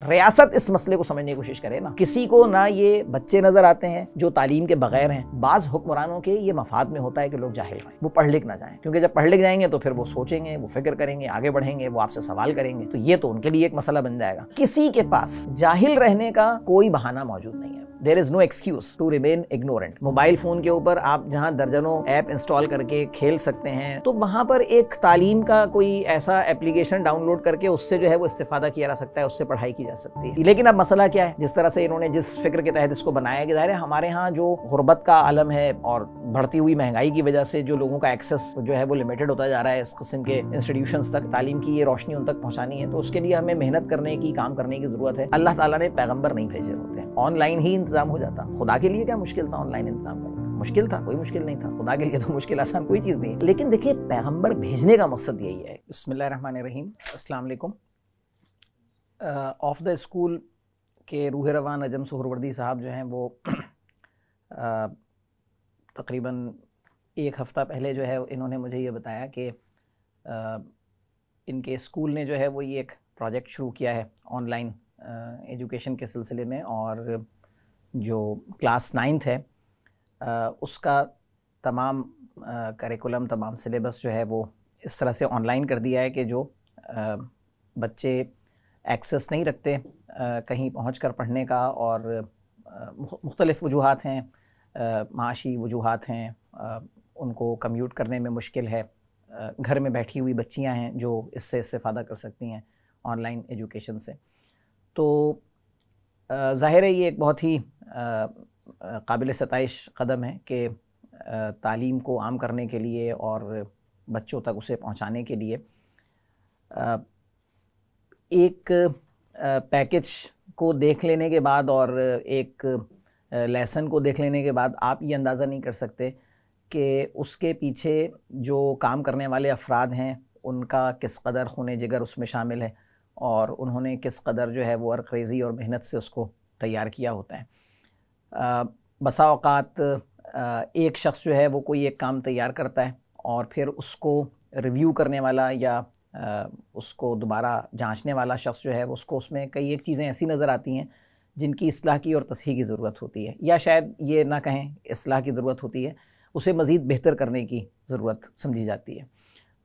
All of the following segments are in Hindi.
रियासत इस मसले को समझने की कोशिश करे ना। किसी को ना ये बच्चे नजर आते हैं जो तालीम के बगैर हैं। बाज़ हुक्मरानों के ये मफाद में होता है कि लोग जाहिल रहें, वो पढ़ लिख ना जाएं, क्योंकि जब पढ़ लिख जाएंगे तो फिर वो सोचेंगे, वो फिक्र करेंगे, आगे बढ़ेंगे, वो आपसे सवाल करेंगे, तो ये तो उनके लिए एक मसला बन जाएगा। किसी के पास जाहिल रहने का कोई बहाना मौजूद नहीं है। There is no excuse to remain ignorant. Mobile phone के ऊपर आप जहां दर्जनों ऐप इंस्टॉल करके खेल सकते हैं, तो वहां पर एक तालीम का कोई ऐसा एप्लीकेशन डाउनलोड करके उससे जो है वो इस्तेफादा किया जा सकता है, उससे पढ़ाई की जा सकती है। लेकिन अब मसला क्या है, जिस तरह से इन्होंने जिस फिक्र के तहत इसको बनाया कि ज़ाहिर है हमारे यहाँ जो गुर्बत का आलम है और बढ़ती हुई महंगाई की वजह से जो लोगों का एक्सेस जो है वो लिमिटेड होता जा रहा है इस किस्म के इंस्टीट्यूशंस तक, तालीम की ये रोशनी उन तक पहुँचानी है, तो उसके लिए हमें मेहनत करने की, काम करने की ज़रूरत है। अल्लाह ताला ने पैगम्बर नहीं भेजे होते हैं, ऑनलाइन ही इंतजाम हो जाता। खुदा के लिए क्या मुश्किल था ऑनलाइन इंतजाम करना? मुश्किल था? कोई मुश्किल नहीं था। खुदा के लिए तो मुश्किल आसान कोई चीज़ नहीं है। लेकिन देखिए, पैगम्बर भेजने का मकसद यही है। बिस्मिल्लाहिर्रहमानिर्रहीम, अस्सलाम वालेकुम। ऑफ द स्कूल के रूह रवान नजम सुहरवर्दी साहब जो हैं वो तकरीबन एक हफ़्ता पहले जो है इन्होंने मुझे ये बताया कि इनके स्कूल ने जो है वो ये एक प्रोजेक्ट शुरू किया है ऑनलाइन एजुकेशन के सिलसिले में, और जो क्लास 9th है उसका तमाम करिकुलम, तमाम सिलेबस जो है वो इस तरह से ऑनलाइन कर दिया है कि जो बच्चे एक्सेस नहीं रखते कहीं पहुंचकर पढ़ने का, और मुख्तलिफ़ वजूहात हैं, माशी वजूहात हैं, उनको कम्यूट करने में मुश्किल है, घर में बैठी हुई बच्चियां हैं जो इससे इस्तेफ़ादा कर सकती हैं ऑनलाइन एजुकेशन से। तो ज़ाहिर है ये एक बहुत ही काबिल सताइश कदम है कि तालीम को आम करने के लिए और बच्चों तक उसे पहुंचाने के लिए एक पैकेज को देख लेने के बाद और एक लेसन को देख लेने के बाद आप ये अंदाज़ा नहीं कर सकते कि उसके पीछे जो काम करने वाले अफराद हैं उनका किस कदर खून जिगर उसमें शामिल है, और उन्होंने किस कदर जो है वो वर्करेज़ी और मेहनत से उसको तैयार किया होता है। बसा औक़ात एक शख्स जो है वो कोई एक काम तैयार करता है और फिर उसको रिव्यू करने वाला या उसको दोबारा जांचने वाला शख्स जो है उसको उसमें कई एक चीज़ें ऐसी नज़र आती हैं जिनकी इस्लाह की और तस्हीह की ज़रूरत होती है, या शायद ये ना कहें इस्लाह की ज़रूरत होती है, उसे मज़ीद बेहतर करने की ज़रूरत समझी जाती है।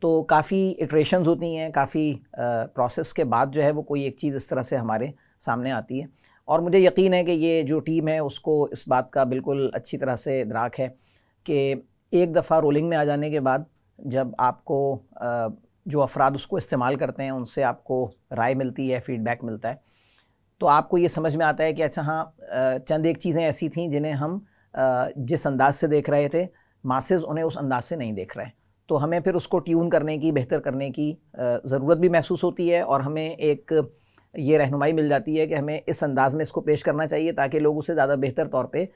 तो काफ़ी इटरेशंस होती हैं, काफ़ी प्रोसेस के बाद जो है वो कोई एक चीज़ इस तरह से हमारे सामने आती है, और मुझे यकीन है कि ये जो टीम है उसको इस बात का बिल्कुल अच्छी तरह से इदराक है कि एक दफ़ा रोलिंग में आ जाने के बाद जब आपको जो अफराद उसको इस्तेमाल करते हैं उनसे आपको राय मिलती है, फ़ीडबैक मिलता है, तो आपको ये समझ में आता है कि अच्छा हाँ, चंद एक चीज़ें ऐसी थीं जिन्हें हम जिस अंदाज़ से देख रहे थे मासेस उन्हें उस अंदाज़ से नहीं देख रहे, तो हमें फिर उसको ट्यून करने की, बेहतर करने की ज़रूरत भी महसूस होती है, और हमें एक ये रहनुमाई मिल जाती है कि हमें इस अंदाज़ में इसको पेश करना चाहिए ताकि लोग उसे ज़्यादा बेहतर तौर पे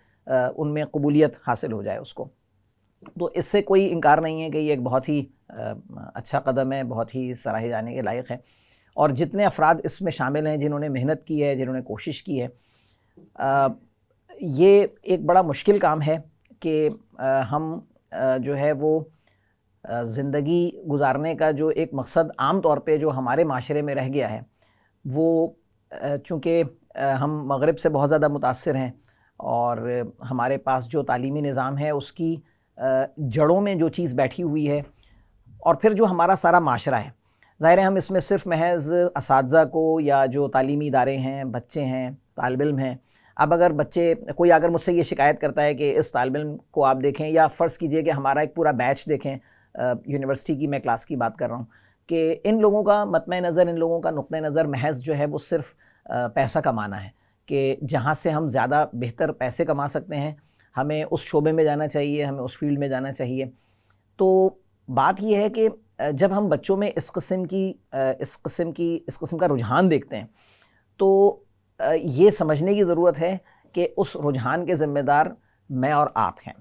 उनमें कबूलियत हासिल हो जाए उसको। तो इससे कोई इनकार नहीं है कि ये एक बहुत ही अच्छा कदम है, बहुत ही सराहे जाने के लायक है, और जितने अफराद इसमें शामिल हैं, जिन्होंने मेहनत की है, जिन्होंने कोशिश की है, ये एक बड़ा मुश्किल काम है कि हम जो है वो ज़िंदगी गुजारने का जो एक मकसद आम तौर पे जो हमारे माशरे में रह गया है, वो चूँकि हम मगरिब से बहुत ज़्यादा मुतासिर हैं और हमारे पास जो तालीमी निज़ाम है उसकी जड़ों में जो चीज़ बैठी हुई है, और फिर जो हमारा सारा माशरा है, ज़ाहिर है हम इसमें सिर्फ महज असातिज़ा को या जो तालीमी इदारे हैं, बच्चे हैं, तालिब इल्म हैं। अब अगर कोई अगर मुझसे ये शिकायत करता है कि इस तालिब इल्म को आप देखें, या फ़र्ज़ कीजिए कि हमारा एक पूरा बैच देखें, यूनिवर्सिटी की मैं क्लास की बात कर रहा हूँ, कि इन लोगों का मतमे नज़र, इन लोगों का नुक्ते नज़र महज जो है वो सिर्फ पैसा कमाना है, कि जहाँ से हम ज़्यादा बेहतर पैसे कमा सकते हैं हमें उस शोबे में जाना चाहिए, हमें उस फील्ड में जाना चाहिए। तो बात यह है कि जब हम बच्चों में इस किस्म का रुझान देखते हैं, तो ये समझने की ज़रूरत है कि उस रुझान के ज़िम्मेदार मैं और आप हैं,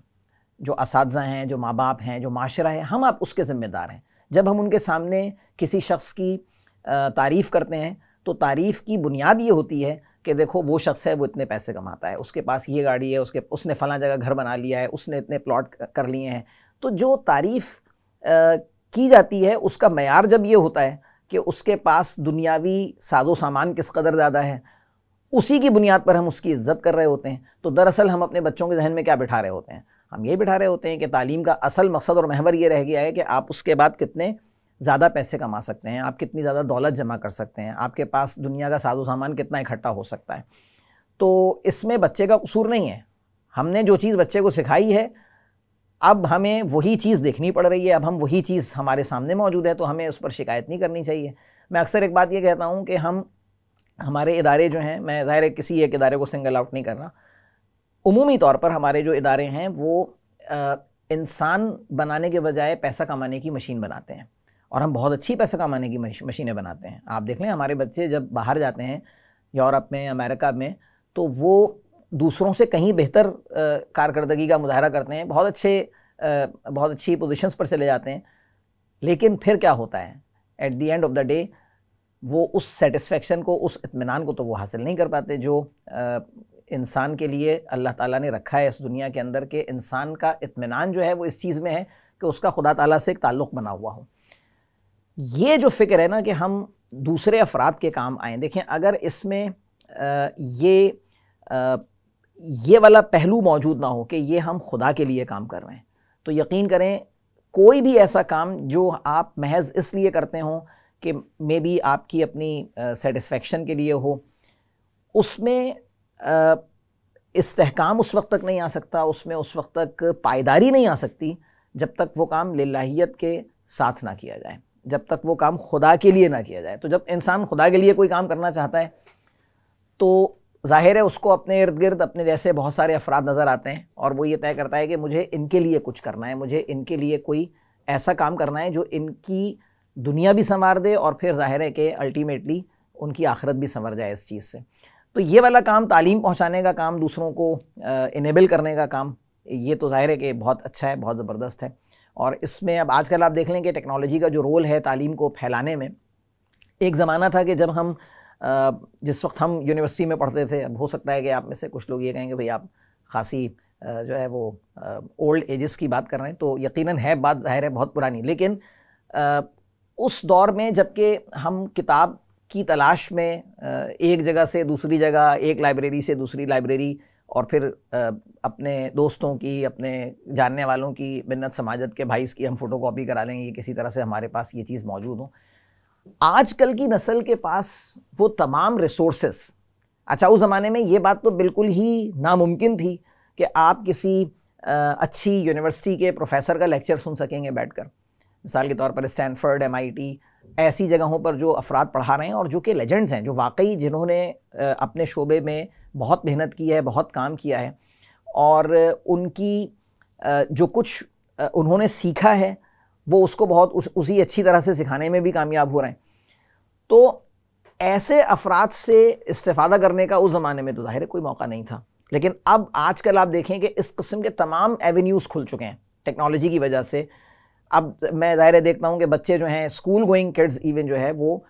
जो असातिज़ा हैं, जो माँ बाप हैं, जो माशरा है, हम आप उसके ज़िम्मेदार हैं। जब हम उनके सामने किसी शख्स की तारीफ़ करते हैं तो तारीफ़ की बुनियाद ये होती है कि देखो वो शख्स है, वो इतने पैसे कमाता है, उसके पास ये गाड़ी है, उसने फ़लाँ जगह घर बना लिया है, उसने इतने प्लॉट कर लिए हैं। तो जो तारीफ़ की जाती है उसका मयार जब ये होता है कि उसके पास दुनियावी साजो सामान किस कदर ज़्यादा है, उसी की बुनियाद पर हम उसकी इज्जत कर रहे होते हैं। तो दरअसल हम अपने बच्चों के जहन में क्या बिठा रहे होते हैं? हम ये बिठा रहे होते हैं कि तालीम का असल मकसद और महवर ये रह गया है कि आप उसके बाद कितने ज़्यादा पैसे कमा सकते हैं, आप कितनी ज़्यादा दौलत जमा कर सकते हैं, आपके पास दुनिया का साजो सामान कितना इकट्ठा हो सकता है। तो इसमें बच्चे का कसूर नहीं है। हमने जो चीज़ बच्चे को सिखाई है, अब हमें वही चीज़ देखनी पड़ रही है, अब हम वही चीज़ हमारे सामने मौजूद है, तो हमें उस पर शिकायत नहीं करनी चाहिए। मैं अक्सर एक बात ये कहता हूँ कि हमारे इदारे जो हैं, मैं ज़ाहिर है किसी एक इदारे को सिंगल आउट नहीं कर रहा, उमूमी तौर पर हमारे जो इदारे हैं वो इंसान बनाने के बजाय पैसा कमाने की मशीन बनाते हैं, और हम बहुत अच्छी पैसा कमाने की मशीनें बनाते हैं। आप देख लें, हमारे बच्चे जब बाहर जाते हैं यूरोप में, अमेरिका में, तो वो दूसरों से कहीं बेहतर कारकर्दगी का मुजाहरा करते हैं, बहुत अच्छी पोजीशंस पर चले जाते हैं। लेकिन फिर क्या होता है, at the end of the day वो उस सेटिस्फेक्शन को, उस इत्मीनान को तो वो हासिल नहीं कर पाते जो इंसान के लिए अल्लाह ताला ने रखा है इस दुनिया के अंदर, के इंसान का इत्मीनान जो है वो इस चीज़ में है कि उसका खुदा ताला से एक ताल्लुक़ बना हुआ हो। ये जो फ़िक्र है ना कि हम दूसरे अफराद के काम आएँ, देखें अगर इसमें ये वाला पहलू मौजूद ना हो कि ये हम खुदा के लिए काम कर रहे हैं, तो यकीन करें कोई भी ऐसा काम जो आप महज इसलिए करते हों कि मे बी आपकी अपनी सेटिस्फेक्शन के लिए हो, उसमें इस्तेहकाम उस वक्त तक नहीं आ सकता, उसमें उस वक्त तक पायदारी नहीं आ सकती जब तक वो काम लिल्लाहियत के साथ ना किया जाए, जब तक वो काम खुदा के लिए ना किया जाए। तो जब इंसान खुदा के लिए कोई काम करना चाहता है तो ज़ाहिर है उसको अपने इर्द गिर्द अपने जैसे बहुत सारे अफराद नज़र आते हैं, और वो ये तय करता है कि मुझे इनके लिए कुछ करना है, मुझे इनके लिए कोई ऐसा काम करना है जो इनकी दुनिया भी संवार दे, और फिर ज़ाहिर है कि अल्टीमेटली उनकी आखिरत भी संवर जाए इस चीज़ से। तो ये वाला काम, तालीम पहुँचाने का काम, दूसरों को इनेबल करने का काम, ये तो ज़ाहिर है कि बहुत अच्छा है, बहुत ज़बरदस्त है। और इसमें अब आजकल आप देख लें कि टेक्नोलॉजी का जो रोल है तालीम को फैलाने में, एक ज़माना था कि जब हम जिस वक्त हम यूनिवर्सिटी में पढ़ते थे, अब हो सकता है कि आप में से कुछ लोग ये कहेंगे भाई आप खासी जो है वो ओल्ड एजेस की बात कर रहे हैं, तो यकीनन है बात ज़ाहिर है बहुत पुरानी, लेकिन उस दौर में जबकि हम किताब की तलाश में एक जगह से दूसरी जगह, एक लाइब्रेरी से दूसरी लाइब्रेरी, और फिर अपने दोस्तों की, अपने जानने वालों की मिन्नत समाजत के भाई इसकी हम फ़ोटो कॉपी करा लेंगे, किसी तरह से हमारे पास ये चीज़ मौजूद हो। आजकल की नस्ल के पास वो तमाम रिसोर्सेस, अच्छा उस ज़माने में ये बात तो बिल्कुल ही नामुमकिन थी कि आप किसी अच्छी यूनिवर्सिटी के प्रोफेसर का लेक्चर सुन सकेंगे बैठकर। मिसाल के तौर पर स्टैनफोर्ड, MIT, ऐसी जगहों पर जो अफराद पढ़ा रहे हैं और जो कि लेजेंड्स हैं, जो वाकई जिन्होंने अपने शोबे में बहुत मेहनत की है, बहुत काम किया है, और उनकी जो कुछ उन्होंने सीखा है वो उसको बहुत उसी अच्छी तरह से सिखाने में भी कामयाब हो रहे हैं। तो ऐसे अफराद से इस्तेफ़ादा करने का उस ज़माने में तो ज़ाहिर है कोई मौका नहीं था, लेकिन अब आजकल आप देखें कि इस किस्म के तमाम एवेन्यूज़ खुल चुके हैं टेक्नोलॉजी की वजह से। अब मैं ज़ाहिर है देखता हूँ कि बच्चे जो हैं, स्कूल गोइंग किड्स इवन जो है, वो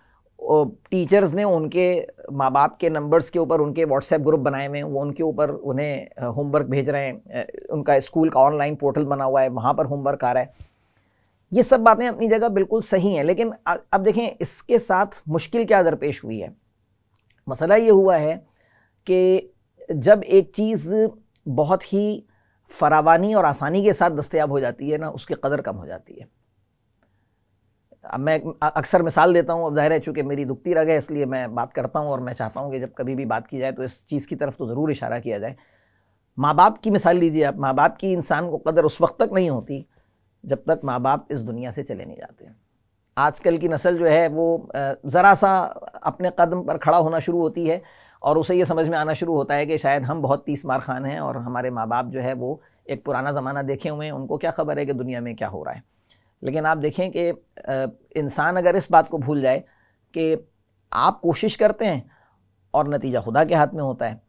टीचर्स ने उनके माँ बाप के नंबर्स के ऊपर उनके व्हाट्सएप ग्रुप बनाए हुए हैं, वो उनके ऊपर उन्हें होमवर्क भेज रहे हैं, उनका स्कूल का ऑनलाइन पोर्टल बना हुआ है, वहाँ पर होमवर्क आ रहा है। ये सब बातें अपनी जगह बिल्कुल सही हैं, लेकिन अब देखें इसके साथ मुश्किल क्या दरपेश हुई है। मसला ये हुआ है कि जब एक चीज़ बहुत ही फरावानी और आसानी के साथ दस्तयाब हो जाती है ना, उसकी कदर कम हो जाती है। अब मैं अक्सर मिसाल देता हूँ, अब ज़ाहिर है चूँकि मेरी दुखती रग है इसलिए मैं बात करता हूँ, और मैं चाहता हूँ कि जब कभी भी बात की जाए तो इस चीज़ की तरफ तो ज़रूर इशारा किया जाए। माँ बाप की मिसाल लीजिए आप, माँ बाप की इंसान को कदर उस वक्त तक नहीं होती जब तक माँ बाप इस दुनिया से चले नहीं जाते। आजकल की नस्ल जो है वो ज़रा सा अपने कदम पर खड़ा होना शुरू होती है और उसे ये समझ में आना शुरू होता है कि शायद हम बहुत 30 मार खान हैं और हमारे माँ बाप जो है वो एक पुराना ज़माना देखे हुए हैं, उनको क्या ख़बर है कि दुनिया में क्या हो रहा है। लेकिन आप देखें कि इंसान अगर इस बात को भूल जाए कि आप कोशिश करते हैं और नतीजा खुदा के हाथ में होता है।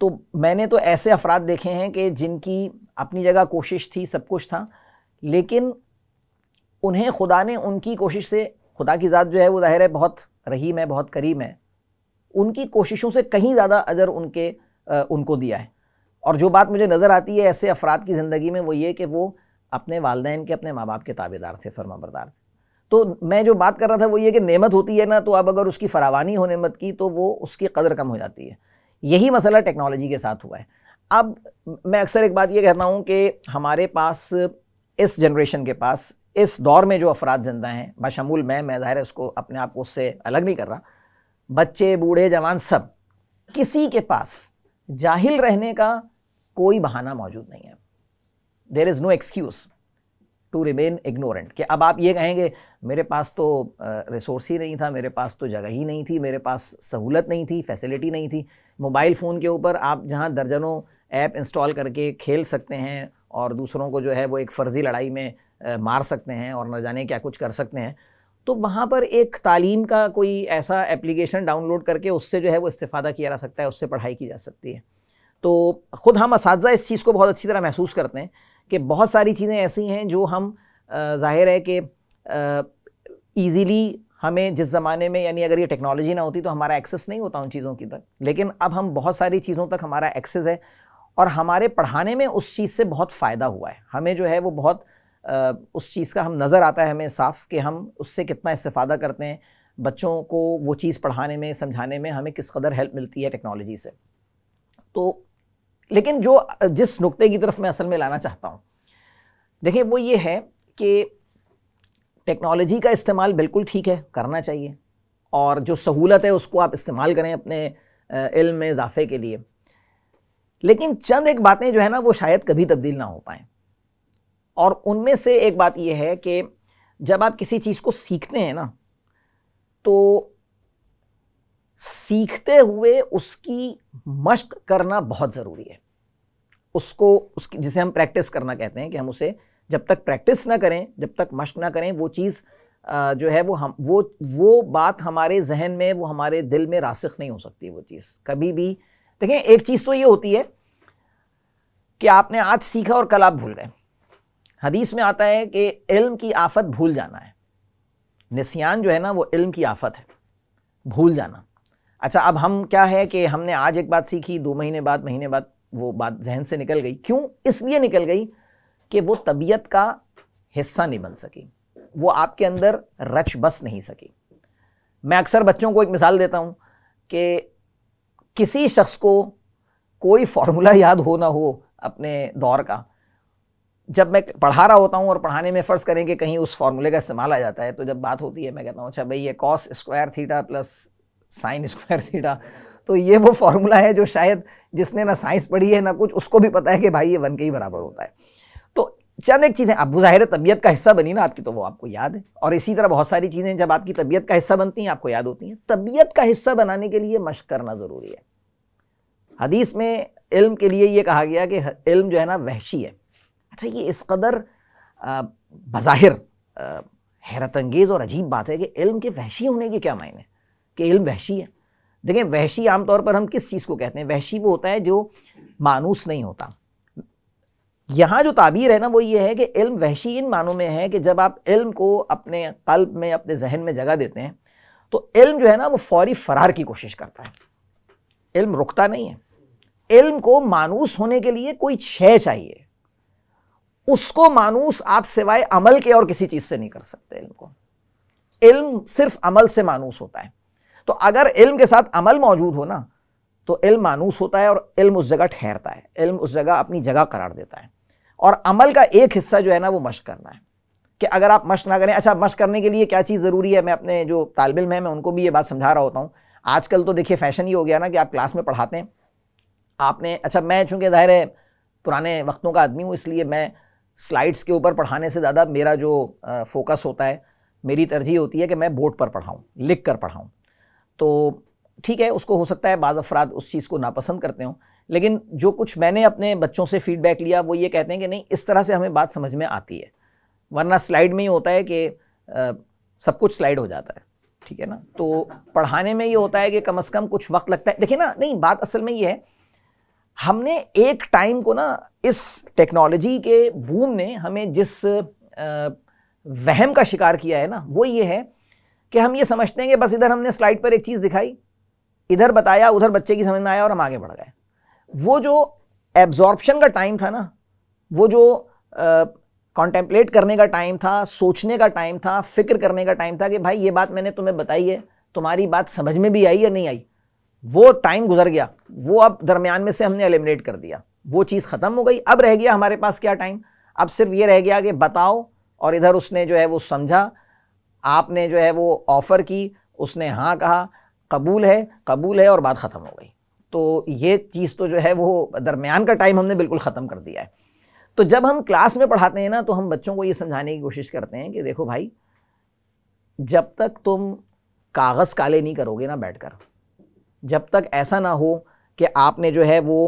तो मैंने तो ऐसे अफराद देखे हैं कि जिनकी अपनी जगह कोशिश थी, सब कुछ था, लेकिन उन्हें खुदा ने उनकी कोशिश से, खुदा की ज़ात जो है वो ज़ाहिर है बहुत रहीम है, बहुत करीम है, उनकी कोशिशों से कहीं ज़्यादा अजर उनको दिया है। और जो बात मुझे नज़र आती है ऐसे अफराद की ज़िंदगी में वो ये कि वो अपने वालिदैन के, अपने माँ बाप के ताबेदार थे, फर्माबरदार थे। तो मैं जो बात कर रहा था वो ये कि नेमत होती है ना, तो अब अगर उसकी फरावानी हो नेमत की तो वो उसकी कदर कम हो जाती है। यही मसला टेक्नोलॉजी के साथ हुआ है। अब मैं अक्सर एक बात ये कहता हूँ कि हमारे पास, इस जनरेशन के पास, इस दौर में जो अफराद ज़िंदा हैं, बशमूल मैं ज़ाहिर है उसको अपने आप को उससे अलग नहीं कर रहा, बच्चे बूढ़े जवान सब, किसी के पास जाहिल रहने का कोई बहाना मौजूद नहीं है। There is no excuse to remain ignorant, कि अब आप ये कहेंगे मेरे पास तो रिसोर्स ही नहीं था, मेरे पास तो जगह ही नहीं थी, मेरे पास सहूलत नहीं थी, फैसिलिटी नहीं थी। मोबाइल फ़ोन के ऊपर आप जहाँ दर्जनों ऐप इंस्टॉल करके खेल सकते हैं और दूसरों को जो है वो एक फ़र्ज़ी लड़ाई में मार सकते हैं और न जाने क्या कुछ कर सकते हैं, तो वहाँ पर एक तालीम का कोई ऐसा एप्लीकेशन डाउनलोड करके उससे जो है वो इस्तेफ़ादा किया जा सकता है, उससे पढ़ाई की जा सकती है। तो ख़ुद हम असातिज़ा इस चीज़ को बहुत अच्छी तरह महसूस करते हैं कि बहुत सारी चीज़ें ऐसी हैं जो हम ज़ाहिर है कि ईज़िली हमें जिस ज़माने में, यानी अगर ये टेक्नोलॉजी ना होती तो हमारा एक्सेस नहीं होता उन चीज़ों की तक, लेकिन अब हम बहुत सारी चीज़ों तक हमारा एक्सेस है और हमारे पढ़ाने में उस चीज़ से बहुत फ़ायदा हुआ है। हमें जो है वो बहुत उस चीज़ का हम नज़र आता है हमें साफ़ कि हम उससे कितना इस्तेफ़ादा करते हैं, बच्चों को वो चीज़ पढ़ाने में, समझाने में हमें किस कदर हेल्प मिलती है टेक्नोलॉजी से। तो लेकिन जिस नुक्ते की तरफ मैं असल में लाना चाहता हूँ, देखिए वो ये है कि टेक्नोलॉजी का इस्तेमाल बिल्कुल ठीक है, करना चाहिए, और जो सहूलत है उसको आप इस्तेमाल करें अपने इल्म में इजाफे के लिए, लेकिन चंद एक बातें जो है ना वो शायद कभी तब्दील ना हो पाएँ। और उनमें से एक बात यह है कि जब आप किसी चीज़ को सीखते हैं ना, तो सीखते हुए उसकी मश्क करना बहुत ज़रूरी है। उसकी जिसे हम प्रैक्टिस करना कहते हैं, कि हम उसे जब तक प्रैक्टिस ना करें, जब तक मश्क ना करें, वो चीज़ जो है वो बात हमारे जहन में, वो हमारे दिल में रासिख नहीं हो सकती वो चीज़ कभी भी। देखें, एक चीज़ तो ये होती है कि आपने आज सीखा और कल आप भूल गए। हदीस में आता है कि इल्म की आफत भूल जाना है। निस्यान जो है ना वो इल्म की आफत है, भूल जाना। अच्छा, अब हम क्या है कि हमने आज एक बात सीखी, 2 महीने बाद, महीने बाद वो बात जहन से निकल गई। क्यों? इसलिए निकल गई कि वो तबीयत का हिस्सा नहीं बन सकी, वो आपके अंदर रच बस नहीं सकी। मैं अक्सर बच्चों को एक मिसाल देता हूँ कि किसी शख्स को कोई फार्मूला याद हो ना हो अपने दौर का, जब मैं पढ़ा रहा होता हूँ और पढ़ाने में फ़र्ज़ करें कि कहीं उस फार्मूले का इस्तेमाल आ जाता है, तो जब बात होती है मैं कहता हूँ अच्छा भाई ये cos square theta plus sine square theta, तो ये वो फार्मूला है जो शायद जिसने ना साइंस पढ़ी है ना कुछ, उसको भी पता है कि भाई ये 1 के ही बराबर होता है। तो चंद एक चीज़ें, अब ज़ाहिर तबीयत का हिस्सा बनी ना आपकी, तो वो आपको याद है। और इसी तरह बहुत सारी चीज़ें जब आपकी तबीयत का हिस्सा बनती हैं आपको याद होती हैं। तबीयत का हिस्सा बनाने के लिए मश्क करना ज़रूरी है। हदीस में इल्म के लिए ये कहा गया कि इल्म जो है ना वहशी है। अच्छा, ये इस कदर बज़ाहिर हैरत अंगेज़ और अजीब बात है कि इल्म के वहशी होने के क्या मायने, कि इल्म वहशी है। देखें, वहशी आमतौर पर हम किस चीज़ को कहते हैं? वहशी वो होता है जो मानूस नहीं होता। यहाँ जो ताबीर है ना वो ये है कि इल्म वहशी इन मानों में है कि जब आप इल्म को अपने कल्ब में, अपने जहन में जगह देते हैं, तो इल्म जो है ना वो फौरी फरार की कोशिश करता है। इल्म रुकता नहीं है। इल्म को मानूस होने के लिए कोई शय चाहिए, उसको मानूस आप सिवाय अमल के और किसी चीज से नहीं कर सकते। इल्म सिर्फ अमल से मानूस होता है। तो अगर इल्म के साथ अमल मौजूद हो ना, तो इल्म मानूस होता है और इल्म उस जगह ठहरता है, इल्म उस जगह अपनी जगह करार देता है। और अमल का एक हिस्सा जो है ना वो मश्क करना है, कि अगर आप मश्क ना करें, अच्छा मश्क करने के लिए क्या चीज़ ज़रूरी है, मैं अपने जो तालिब इल्म हैं मैं उनको भी ये बात समझा रहा होता हूँ। आजकल तो देखिए फैशन ये हो गया ना कि आप क्लास में पढ़ाते हैं, आपने, अच्छा मैं चूँकि ज़ाहिर है पुराने वक्तों का आदमी हूँ, इसलिए मैं स्लाइड्स के ऊपर पढ़ाने से ज़्यादा मेरा जो फोकस होता है, मेरी तरजीह होती है कि मैं बोर्ड पर पढ़ाऊँ, लिख कर पढ़ाऊँ। तो ठीक है, उसको हो सकता है बाज़ अफराद उस चीज़ को नापसंद करते हों, लेकिन जो कुछ मैंने अपने बच्चों से फ़ीडबैक लिया वो ये कहते हैं कि नहीं, इस तरह से हमें बात समझ में आती है, वरना स्लाइड में ही होता है कि सब कुछ स्लाइड हो जाता है, ठीक है ना। तो पढ़ाने में ये होता है कि कम से कम कुछ वक्त लगता है। देखिए ना, नहीं बात असल में ये है, हमने एक टाइम को ना इस टेक्नोलॉजी के बूम ने हमें जिस वहम का शिकार किया है ना, वो ये है कि हम ये समझते हैं कि बस इधर हमने स्लाइड पर एक चीज़ दिखाई, इधर बताया, उधर बच्चे की समझ में आया और हम आगे बढ़ गए। वो जो एब्जॉर्प्शन का टाइम था ना, वो जो कॉन्टेम्पलेट करने का टाइम था, सोचने का टाइम था, फिक्र करने का टाइम था कि भाई ये बात मैंने तुम्हें बताई है, तुम्हारी बात समझ में भी आई या नहीं आई। वो टाइम गुजर गया, वो अब दरमियान में से हमने एलिमिनेट कर दिया, वो चीज़ ख़त्म हो गई। अब रह गया हमारे पास क्या टाइम, अब सिर्फ ये रह गया कि बताओ, और इधर उसने जो है वो समझा, आपने जो है वो ऑफ़र की, उसने हाँ कहा, कबूल है और बात ख़त्म हो गई। तो ये चीज़ तो जो है वो दरमियान का टाइम हमने बिल्कुल ख़त्म कर दिया है। तो जब हम क्लास में पढ़ाते हैं ना, तो हम बच्चों को ये समझाने की कोशिश करते हैं कि देखो भाई, जब तक तुम कागज़ काले नहीं करोगे ना बैठकर, जब तक ऐसा ना हो कि आपने जो है वो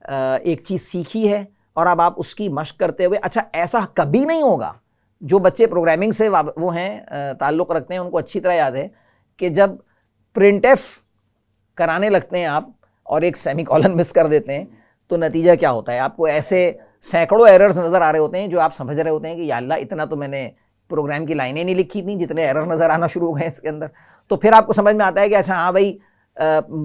एक चीज़ सीखी है और अब आप उसकी मश्क करते हुए, अच्छा ऐसा कभी नहीं होगा। जो बच्चे प्रोग्रामिंग से वो हैं, ताल्लुक़ रखते हैं, उनको अच्छी तरह याद है कि जब प्रिंटफ कराने लगते हैं आप और एक सेमीकोलन मिस कर देते हैं तो नतीजा क्या होता है, आपको ऐसे सैकड़ों एरर्स नज़र आ रहे होते हैं जो आप समझ रहे होते हैं कि या अल्लाह, इतना तो मैंने प्रोग्राम की लाइनें नहीं लिखी थी जितने एरर नज़र आना शुरू हो गए इसके अंदर। तो फिर आपको समझ में आता है कि अच्छा हाँ भाई,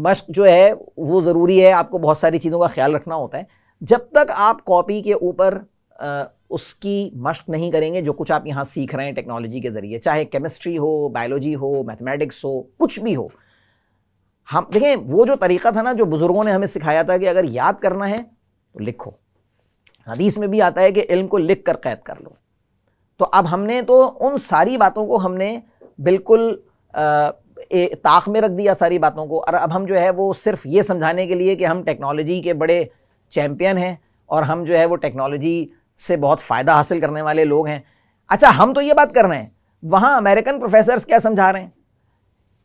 मश्क जो है वो ज़रूरी है, आपको बहुत सारी चीज़ों का ख्याल रखना होता है। जब तक आप कॉपी के ऊपर उसकी मश्क नहीं करेंगे, जो कुछ आप यहाँ सीख रहे हैं टेक्नोलॉजी के ज़रिए, चाहे केमिस्ट्री हो, बायोलॉजी हो, मैथमेटिक्स हो, कुछ भी हो, हम देखें वो जो तरीक़ा था ना जो बुज़ुर्गों ने हमें सिखाया था कि अगर याद करना है तो लिखो। हदीस में भी आता है कि इल्म को लिख कर कैद कर लो। तो अब हमने तो उन सारी बातों को हमने बिल्कुल ताक में रख दिया, सारी बातों को, और अब हम जो है वो सिर्फ ये समझाने के लिए कि हम टेक्नोलॉजी के बड़े चैम्पियन हैं और हम जो है वो टेक्नोलॉजी से बहुत फ़ायदा हासिल करने वाले लोग हैं। अच्छा, हम तो ये बात कर रहे हैं, वहाँ अमेरिकन प्रोफेसर्स क्या समझा रहे हैं।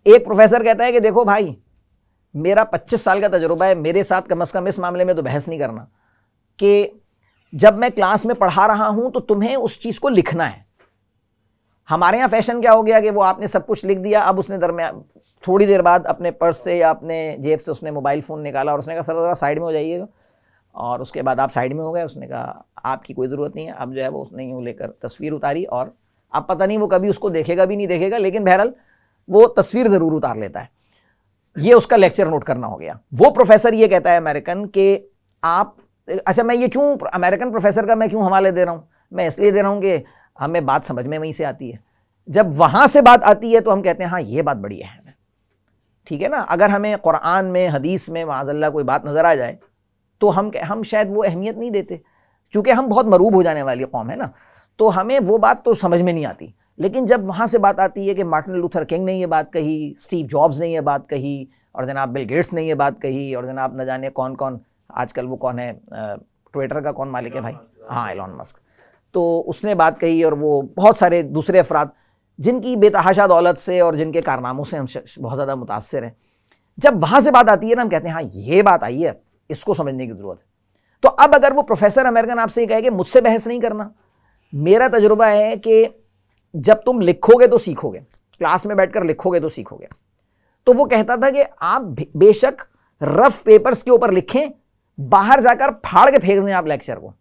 एक प्रोफेसर कहता है कि देखो भाई, मेरा 25 साल का तजुर्बा है, मेरे साथ कम से कम इस मामले में तो बहस नहीं करना कि जब मैं क्लास में पढ़ा रहा हूं तो तुम्हें उस चीज़ को लिखना है। हमारे यहाँ फैशन क्या हो गया कि वो आपने सब कुछ लिख दिया, अब उसने दरमियान थोड़ी देर बाद अपने पर्स से या अपने जेब से उसने मोबाइल फ़ोन निकाला और उसने कहा सर ज़रा साइड में हो जाइएगा, और उसके बाद आप साइड में हो गए। उसने कहा आपकी कोई ज़रूरत नहीं है। अब जो है वो उसने यूँ लेकर तस्वीर उतारी, और अब पता नहीं वो कभी उसको देखेगा भी नहीं देखेगा, लेकिन बहरहाल वो तस्वीर ज़रूर उतार लेता है। ये उसका लेक्चर नोट करना हो गया। वो प्रोफेसर ये कहता है अमेरिकन कि आप, अच्छा मैं ये क्यों अमेरिकन प्रोफेसर का मैं क्यों हवाले दे रहा हूँ, मैं इसलिए दे रहा हूँ कि हमें बात समझ में वहीं से आती है। जब वहाँ से बात आती है तो हम कहते हैं हाँ ये बात बड़ी अहम है, ठीक है ना। अगर हमें कुरान में, हदीस में माज़अल्लाह कोई बात नज़र आ जाए तो हम शायद वो अहमियत नहीं देते, चूँकि हम बहुत मरूब हो जाने वाली कौम है ना, तो हमें वो बात तो समझ में नहीं आती। लेकिन जब वहाँ से बात आती है कि मार्टिन लूथर किंग ने ये बात कही, स्टीव जॉब्स ने ये बात कही, और जनाब बिल गेट्स ने ये बात कही, और जनाब न जाने कौन कौन, आजकल वो कौन है, ट्विटर का कौन मालिक है भाई, हाँ एलन मस्क, तो उसने बात कही, और वो बहुत सारे दूसरे अफराद जिनकी बेतहाशा दौलत से और जिनके कारनामों से हम बहुत ज़्यादा मुतासर हैं, जब वहाँ से बात आती है ना, हम कहते हैं हाँ ये बात आई है, इसको समझने की ज़रूरत है। तो अब अगर वो प्रोफेसर अमेरिकन आपसे ये कहे कि मुझसे बहस नहीं करना, मेरा तजुर्बा है कि जब तुम लिखोगे तो सीखोगे, क्लास में बैठकर लिखोगे तो सीखोगे। तो वो कहता था कि आप बेशक रफ पेपर्स के ऊपर लिखें, बाहर जाकर फाड़ के फेंक दें आप लेक्चर को,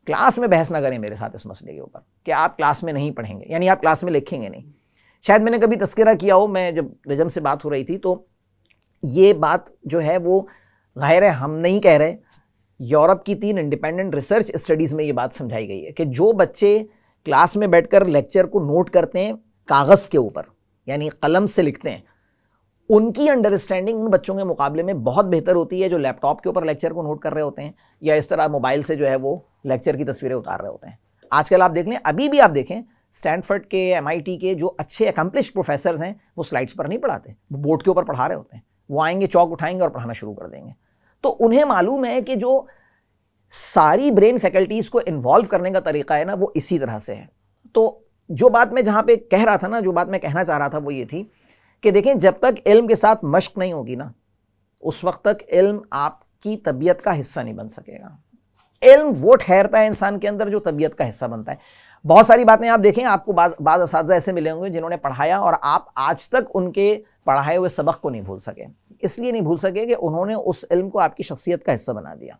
क्लास में बहस ना करें मेरे साथ इस मसले के ऊपर कि आप क्लास में नहीं पढ़ेंगे, यानी आप क्लास में लिखेंगे नहीं। शायद मैंने कभी तस्करा किया हो, मैं जब निजम से बात हो रही थी तो ये बात जो है वो ज़ाहिर है हम नहीं कह रहे, यूरोप की 3 इंडिपेंडेंट रिसर्च स्टडीज़ में ये बात समझाई गई है कि जो बच्चे क्लास में बैठकर लेक्चर को नोट करते हैं कागज़ के ऊपर, यानी कलम से लिखते हैं, उनकी अंडरस्टैंडिंग उन बच्चों के मुकाबले में बहुत बेहतर होती है जो लैपटॉप के ऊपर लेक्चर को नोट कर रहे होते हैं या इस तरह मोबाइल से जो है वो लेक्चर की तस्वीरें उतार रहे होते हैं। आजकल आप देख लें, अभी भी आप देखें, स्टैनफोर्ड के, MIT के जो अच्छे अकम्पलिश प्रोफेसर्स हैं वो स्लाइड्स पर नहीं पढ़ाते, वो बोर्ड के ऊपर पढ़ा रहे होते हैं। वो आएंगे, चौक उठाएंगे और पढ़ाना शुरू कर देंगे। तो उन्हें मालूम है कि जो सारी ब्रेन फैकल्टीज़ को इन्वॉल्व करने का तरीका है ना, वो इसी तरह से है। तो जो बात मैं जहाँ पे कह रहा था ना, जो बात मैं कहना चाह रहा था वो ये थी कि देखें, जब तक इल्म के साथ मश्क नहीं होगी ना, उस वक्त तक इल्म आपकी तबीयत का हिस्सा नहीं बन सकेगा। इल्म वो ठहरता है इंसान के अंदर जो तबीयत का हिस्सा बनता है। बहुत सारी बातें आप देखें, आपको बाज़ असातिज़ा ऐसे मिले होंगे जिन्होंने पढ़ाया और आप आज तक उनके पढ़ाए हुए सबक को नहीं भूल सके। इसलिए नहीं भूल सके कि उन्होंने उस इल्म को आपकी शख्सियत का हिस्सा बना दिया।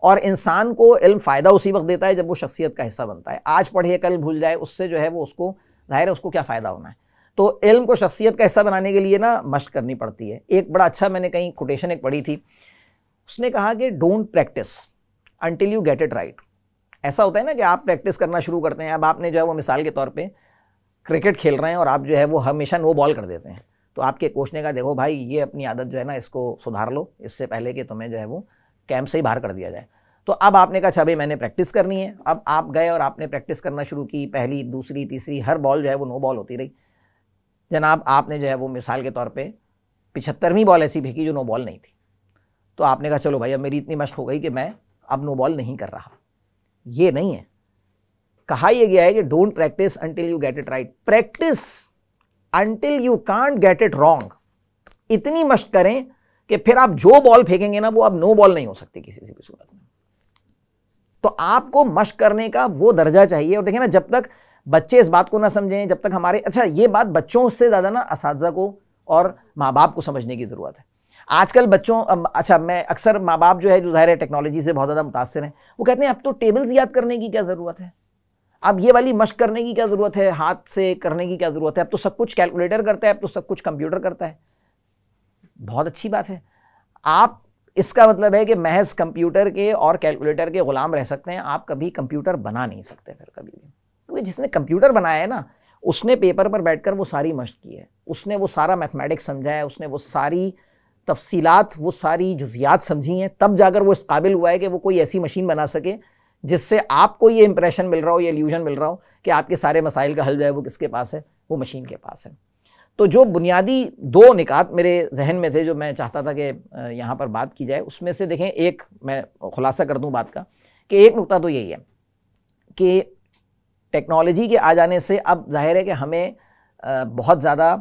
और इंसान को इल्म फ़ायदा उसी वक्त देता है जब वो शख्सियत का हिस्सा बनता है। आज पढ़े कल भूल जाए, उससे जो है वो उसको ज़ाहिर है उसको क्या फ़ायदा होना है। तो इल्म को शख्सियत का हिस्सा बनाने के लिए ना मश्क करनी पड़ती है। एक बड़ा अच्छा मैंने कहीं कोटेशन एक पढ़ी थी, उसने कहा कि don't practice until you get it right, ऐसा होता है ना कि आप प्रैक्टिस करना शुरू करते हैं, अब आपने जो है वो मिसाल के तौर पे क्रिकेट खेल रहे हैं और आप जो है वो हमेशा नो बॉल कर देते हैं, तो आपके कोच ने कहा देखो भाई ये अपनी आदत जो है ना इसको सुधार लो, इससे पहले कि तुम्हें जो है वो कैंप से ही बाहर कर दिया जाए। तो अब आपने कहा अच्छा भाई मैंने प्रैक्टिस करनी है, अब आप गए और आपने प्रैक्टिस करना शुरू की, पहली दूसरी तीसरी हर बॉल जो है वो नो बॉल होती रही। जनाब आपने जो है वो मिसाल के तौर पे 75वीं बॉल ऐसी फेंकी जो नो बॉल नहीं थी, तो आपने कहा चलो भाई अब मेरी इतनी मशक हो गई कि मैं अब नो बॉल नहीं कर रहा। ये नहीं है, कहा यह गया है कि don't practice until you get it right, practice until you can't get it wrong. इतनी मशक करें कि फिर आप जो बॉल फेंकेंगे ना वो अब नो बॉल नहीं हो सकती किसी से भी सूरत में। तो आपको मशक करने का वो दर्जा चाहिए। और देखिए ना, जब तक बच्चे इस बात को ना समझें, जब तक हमारे, अच्छा ये बात बच्चों से ज़्यादा ना असातिज़ा को और माँ बाप को समझने की ज़रूरत है। आजकल बच्चों, अच्छा मैं अक्सर माँ बाप जो है जो ज़ाहिर है टेक्नोलॉजी से बहुत ज़्यादा मुतासिर हैं, वो कहते हैं अब तो टेबल्स याद करने की क्या ज़रूरत है, अब ये वाली मशक करने की क्या ज़रूरत है, हाथ से करने की क्या ज़रूरत है, अब तो सब कुछ कैलकुलेटर करता है, अब तो सब कुछ कंप्यूटर करता है। बहुत अच्छी बात है, आप इसका मतलब है कि महज कंप्यूटर के और कैलकुलेटर के ग़ुलाम रह सकते हैं, आप कभी कंप्यूटर बना नहीं सकते फिर कभी भी। क्योंकि जिसने कंप्यूटर बनाया है ना, उसने पेपर पर बैठकर वो सारी मशक की है, उसने वो सारा मैथमेटिक्स समझा है, उसने वो सारी तफसीलात, वो सारी जुज़ियात समझी हैं, तब जाकर वो इस काबिल हुआ है कि वो कोई ऐसी मशीन बना सके जिससे आपको ये इंप्रेशन मिल रहा हो, ये इल्यूजन मिल रहा हो कि आपके सारे मसाइल का हल जो है वो किसके पास है, वो मशीन के पास है। तो जो बुनियादी दो निकात मेरे जहन में थे जो मैं चाहता था कि यहाँ पर बात की जाए, उसमें से देखें एक मैं खुलासा कर दूँ बात का, कि एक नुकता तो यही है कि टेक्नोलॉजी के आ जाने से अब जाहिर है कि हमें बहुत ज़्यादा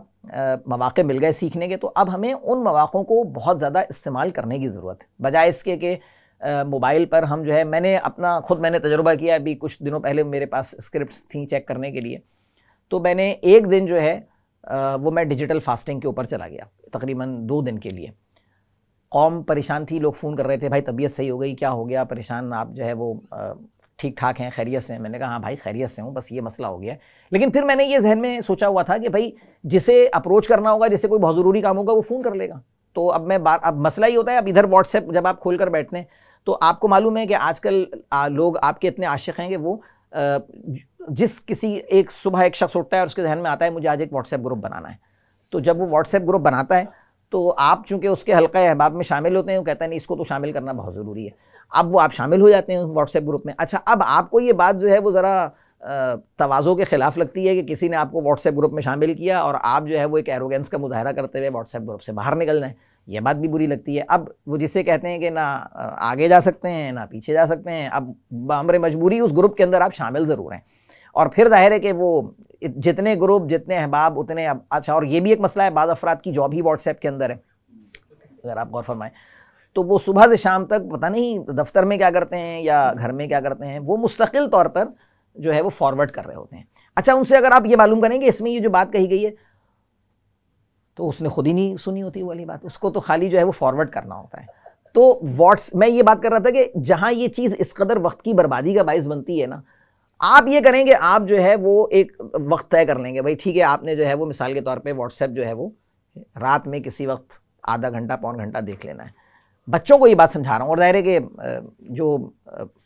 मौक़े मिल गए सीखने के, तो अब हमें उन मौक़ों को बहुत ज़्यादा इस्तेमाल करने की ज़रूरत है, बजाय इसके कि मोबाइल पर हम जो है, मैंने तजुर्बा किया, अभी कुछ दिनों पहले मेरे पास स्क्रिप्ट्स थी चेक करने के लिए, तो मैंने एक दिन जो है वो मैं डिजिटल फास्टिंग के ऊपर चला गया तकरीबन 2 दिन के लिए। कौम परेशान थी, लोग फ़ोन कर रहे थे भाई तबीयत सही हो गई, क्या हो गया, परेशान आप जो है वो ठीक ठाक हैं, खैरियत से हैं। मैंने कहा हाँ भाई खैरियत से हूँ, बस ये मसला हो गया है। लेकिन फिर मैंने ये जहन में सोचा हुआ था कि भाई जिसे अप्रोच करना होगा, जिसे कोई बहुत ज़रूरी काम होगा, वो फ़ोन कर लेगा। तो अब मसला ही होता है, अब इधर व्हाट्सएप जब आप खोल कर बैठते हैं तो आपको मालूम है कि आजकल लोग आपके इतने आशिक हैं कि वो जिस किसी एक सुबह एक शख्स उठता है और उसके जहन में आता है मुझे आज एक व्हाट्सएप ग्रुप बनाना है, तो जब वो व्हाट्सएप ग्रुप बनाता है तो आप चूँकि उसके हल्का अहबाब में शामिल होते हैं, वो कहता है नहीं इसको तो शामिल करना बहुत ज़रूरी है। अब वो आप शामिल हो जाते हैं उस व्हाट्सएप ग्रुप में। अच्छा, अब आपको ये बात जो है वो ज़रा तवाज़ो के ख़िलाफ़ लगती है कि किसी ने आपको व्हाट्सएप ग्रुप में शामिल किया और आप जो है वो एक एरोगेंस का मुजाहरा करते हुए व्हाट्सएप ग्रुप से बाहर निकल जाएँ, ये बात भी बुरी लगती है। अब वो जिसे कहते हैं कि ना आगे जा सकते हैं ना पीछे जा सकते हैं, अब बामरे मजबूरी उस ग्रुप के अंदर आप शामिल ज़रूर हैं। और फिर ज़ाहिर है कि वो जितने ग्रुप, जितने अहबाब उतने अब। अच्छा, और ये भी एक मसला है, बाज़ अफराद की जॉब ही व्हाट्सएप के अंदर है, अगर आप गौर फरमाएं तो वो सुबह से शाम तक पता नहीं दफ्तर में क्या करते हैं या घर में क्या करते हैं, वो मुस्तकिल तौर पर जो है वो फॉरवर्ड कर रहे होते हैं। अच्छा, उनसे अगर आप ये मालूम करेंगे इसमें ये जो बात कही गई है, तो उसने खुद ही नहीं सुनी होती वाली बात, उसको तो खाली जो है वो फॉरवर्ड करना होता है। तो मैं ये बात कर रहा था कि जहाँ ये चीज़ इस कदर वक्त की बर्बादी का बाइस बनती है ना, आप ये करेंगे, आप जो है वो एक वक्त तय कर लेंगे, भाई ठीक है आपने जो है वो मिसाल के तौर पे व्हाट्सएप जो है वो रात में किसी वक्त आधा घंटा पौन घंटा देख लेना है। बच्चों को ये बात समझा रहा हूँ, और दायरे के जो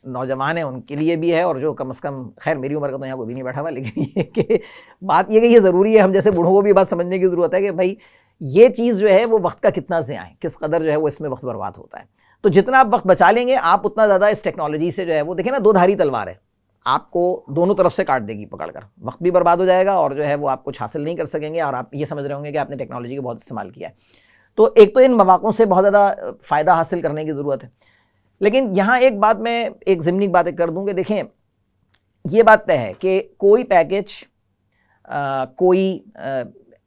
नौजवान हैं उनके लिए भी है, और जो कम से कम, खैर मेरी उम्र का तो यहाँ कोई भी नहीं बैठा हुआ, लेकिन ये कि बात ये कि ये ज़रूरी है, हम जैसे बूढ़ों को भी बात समझने की ज़रूरत है कि भाई ये चीज़ जो है वो वक्त का कितना ज़िया है, किस कदर जो है वो इसमें वक्त बर्बाद होता है। तो जितना आप वक्त बचा लेंगे आप उतना ज़्यादा इस टेक्नोलॉजी से जो है वो, देखें ना, दो धारी तलवार है, आपको दोनों तरफ से काट देगी पकड़कर, वक्त भी बर्बाद हो जाएगा और जो है वो आप कुछ हासिल नहीं कर सकेंगे, और आप ये समझ रहे होंगे कि आपने टेक्नोलॉजी का बहुत इस्तेमाल किया है। तो एक तो इन मौक़ों से बहुत ज़्यादा फ़ायदा हासिल करने की ज़रूरत है। लेकिन यहाँ एक बात मैं एक ज़िमनी बात कर दूँ कि देखें, ये बात तय है कि कोई पैकेज, कोई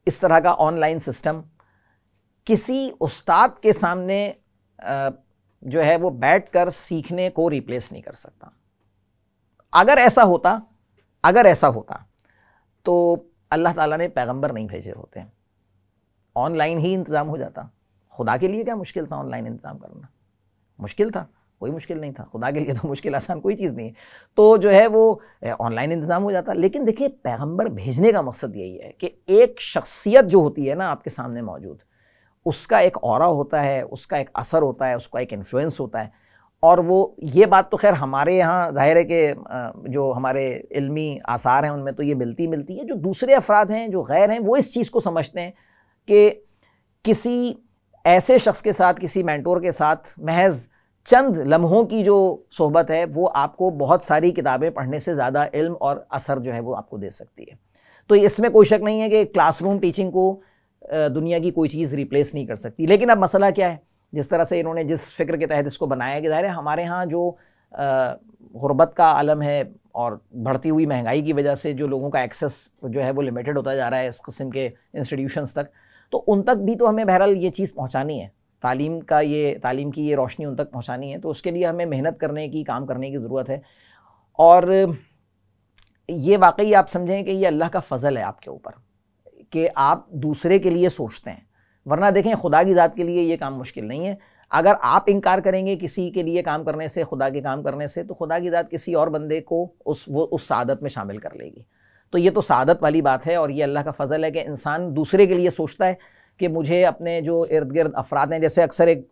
इस तरह का ऑनलाइन सिस्टम किसी उस्ताद के सामने जो है वो बैठकर सीखने को रिप्लेस नहीं कर सकता। अगर ऐसा होता तो अल्लाह ताला ने पैगंबर नहीं भेजे होते, ऑनलाइन ही इंतज़ाम हो जाता। खुदा के लिए क्या मुश्किल था ऑनलाइन इंतज़ाम करना, मुश्किल था? कोई मुश्किल नहीं था, खुदा के लिए तो मुश्किल आसान कोई चीज़ नहीं है। तो जो है वो ऑनलाइन इंतज़ाम हो जाता। लेकिन देखिए, पैगंबर भेजने का मकसद यही है कि एक शख्सियत जो होती है ना आपके सामने मौजूद, उसका एक ऑरा होता है, उसका एक असर होता है, उसका एक इन्फ्लुएंस होता है, और वो ये बात तो खैर हमारे यहाँ ज़ाहिर है कि जो हमारे इल्मी आसार हैं उनमें तो ये मिलती है। जो दूसरे अफराद हैं जो गैर हैं वो इस चीज़ को समझते हैं कि किसी ऐसे शख्स के साथ, किसी मेंटोर के साथ महज चंद लम्हों की जो सोहबत है वो आपको बहुत सारी किताबें पढ़ने से ज़्यादा इल्म और असर जो है वो आपको दे सकती है। तो इसमें कोई शक नहीं है कि क्लासरूम टीचिंग को दुनिया की कोई चीज़ रिप्लेस नहीं कर सकती। लेकिन अब मसला क्या है, जिस तरह से इन्होंने जिस फ़िक्र के तहत इसको बनाया कि ज़ाहिर है हमारे यहाँ जो गुरबत का आलम है और बढ़ती हुई महंगाई की वजह से जो लोगों का एक्सेस जो है वो लिमिटेड होता जा रहा है इस किस्म के इंस्टीट्यूशंस तक, तो उन तक भी तो हमें बहरहाल ये चीज़ पहुँचानी है, तालीम की ये रोशनी उन तक पहुँचानी है। तो उसके लिए हमें मेहनत करने की, काम करने की ज़रूरत है। और ये वाकई आप समझें कि ये अल्लाह का फ़ज़ल है आपके ऊपर कि आप दूसरे के लिए सोचते हैं। वरना देखें खुदा की ज़ात के लिए ये काम मुश्किल नहीं है। अगर आप इनकार करेंगे किसी के लिए काम करने से, खुदा के काम करने से, तो खुदा की ज़ात किसी और बंदे को उस सादत में शामिल कर लेगी। तो ये तो सादत वाली बात है और ये अल्लाह का फ़ज़ल है कि इंसान दूसरे के लिए सोचता है कि मुझे अपने जो इर्द गिर्द अफराद हैं, जैसे अक्सर एक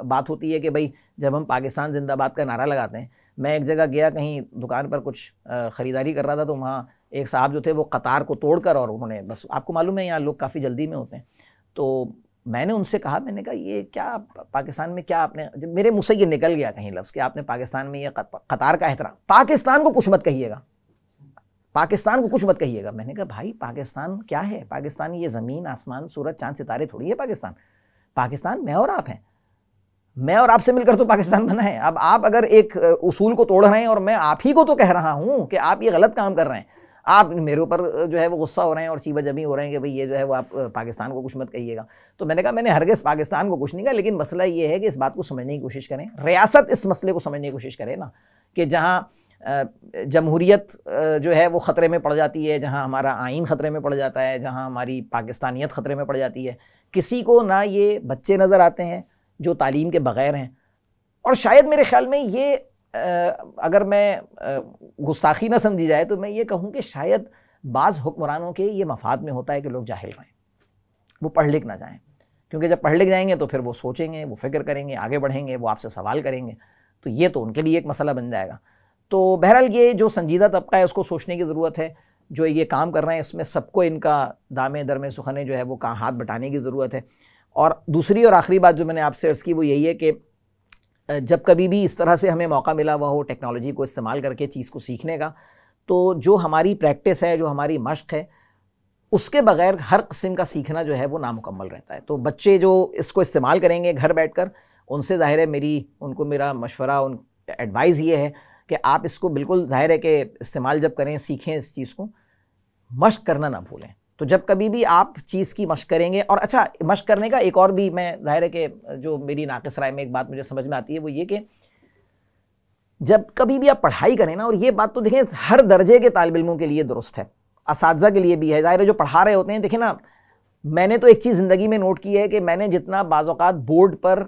बात होती है कि भाई जब हम पाकिस्तान जिंदाबाद का नारा लगाते हैं, मैं एक जगह गया, कहीं दुकान पर कुछ ख़रीदारी कर रहा था, तो वहाँ एक साहब जो थे वो कतार को तोड़कर, और उन्होंने, बस आपको मालूम है यहाँ लोग काफ़ी जल्दी में होते हैं, तो मैंने उनसे कहा, मैंने कहा ये क्या पाकिस्तान में क्या आपने, मेरे मुँह से ये निकल गया कहीं लफ्ज़ कि आपने पाकिस्तान में ये कतार का एहतराम, पाकिस्तान को कुछ मत कहिएगा, पाकिस्तान को कुछ मत कहिएगा। मैंने कहा भाई पाकिस्तान क्या है? पाकिस्तान ये ज़मीन आसमान सूरज चांद सितारे थोड़ी है पाकिस्तान। पाकिस्तान मैं और आप हैं, मैं और आपसे मिलकर तो पाकिस्तान बना है। अब आप अगर एक उसूल को तोड़ रहे हैं और मैं आप ही को तो कह रहा हूँ कि आप ये गलत काम कर रहे हैं, आप मेरे ऊपर जो है वो गुस्सा हो रहे हैं और चीबा जमी हो रहे हैं कि भाई ये जो है वो आप पाकिस्तान को कुछ मत कहिएगा। तो मैंने कहा मैंने हरगिज़ पाकिस्तान को कुछ नहीं कहा, लेकिन मसला ये है कि इस बात को समझने की कोशिश करें, रियासत इस मसले को समझने की कोशिश करें ना, कि जहाँ जमहूरियत जो है वो ख़तरे में पड़ जाती है, जहाँ हमारा आइन ख़तरे में पड़ जाता है, जहाँ हमारी पाकिस्तानियत ख़तरे में पड़ जाती है, किसी को ना ये बच्चे नज़र आते हैं जो तालीम के बग़ैर हैं। और शायद मेरे ख़्याल में ये अगर मैं गुस्ताखी ना समझी जाए तो मैं ये कहूँ कि शायद बाज़ हुक्मरानों के ये मफाद में होता है कि लोग जाहिल रहें, वो पढ़ लिख ना जाएँ, क्योंकि जब पढ़ लिख जाएंगे तो फिर वो सोचेंगे, वो फ़िक्र करेंगे, आगे बढ़ेंगे, वो आपसे सवाल करेंगे, तो ये तो उनके लिए एक मसला बन जाएगा। तो बहरहाल ये जो संजीदा तबका है उसको सोचने की ज़रूरत है, जो ये काम कर रहे हैं इसमें सबको इनका दामे दरमे सुखने जो है वो हाथ बटाने की ज़रूरत है। और दूसरी और आखिरी बात जो मैंने आपसे अर्ज़ की वो यही है कि जब कभी भी इस तरह से हमें मौका मिला हुआ हो टेक्नोलॉजी को इस्तेमाल करके चीज़ को सीखने का, तो जो हमारी प्रैक्टिस है, जो हमारी मश्क है, उसके बग़ैर हर किस्म का सीखना जो है वो नामुकम्मल रहता है। तो बच्चे जो इसको इस्तेमाल करेंगे घर बैठकर, उनसे ज़ाहिर है उनको मेरा मशवरा, एडवाइस ये है कि आप इसको बिल्कुल ज़ाहिर है कि इस्तेमाल जब करें, सीखें इस चीज़ को, मश्क करना ना भूलें। तो जब कभी भी आप चीज़ की मश्क करेंगे, और अच्छा मश्क करने का एक और भी मैं ज़ाहिर है कि जो मेरी नाक़िस राय में एक बात मुझे समझ में आती है वो ये कि जब कभी भी आप पढ़ाई करें ना, और ये बात तो देखें हर दर्जे के तालिब इल्मों के लिए दुरुस्त है, असातिज़ा के लिए भी है, ज़ाहिर है जो पढ़ा रहे होते हैं। देखें ना, मैंने तो एक चीज़ ज़िंदगी में नोट की है कि मैंने जितना बाज़ औक़ात बोर्ड पर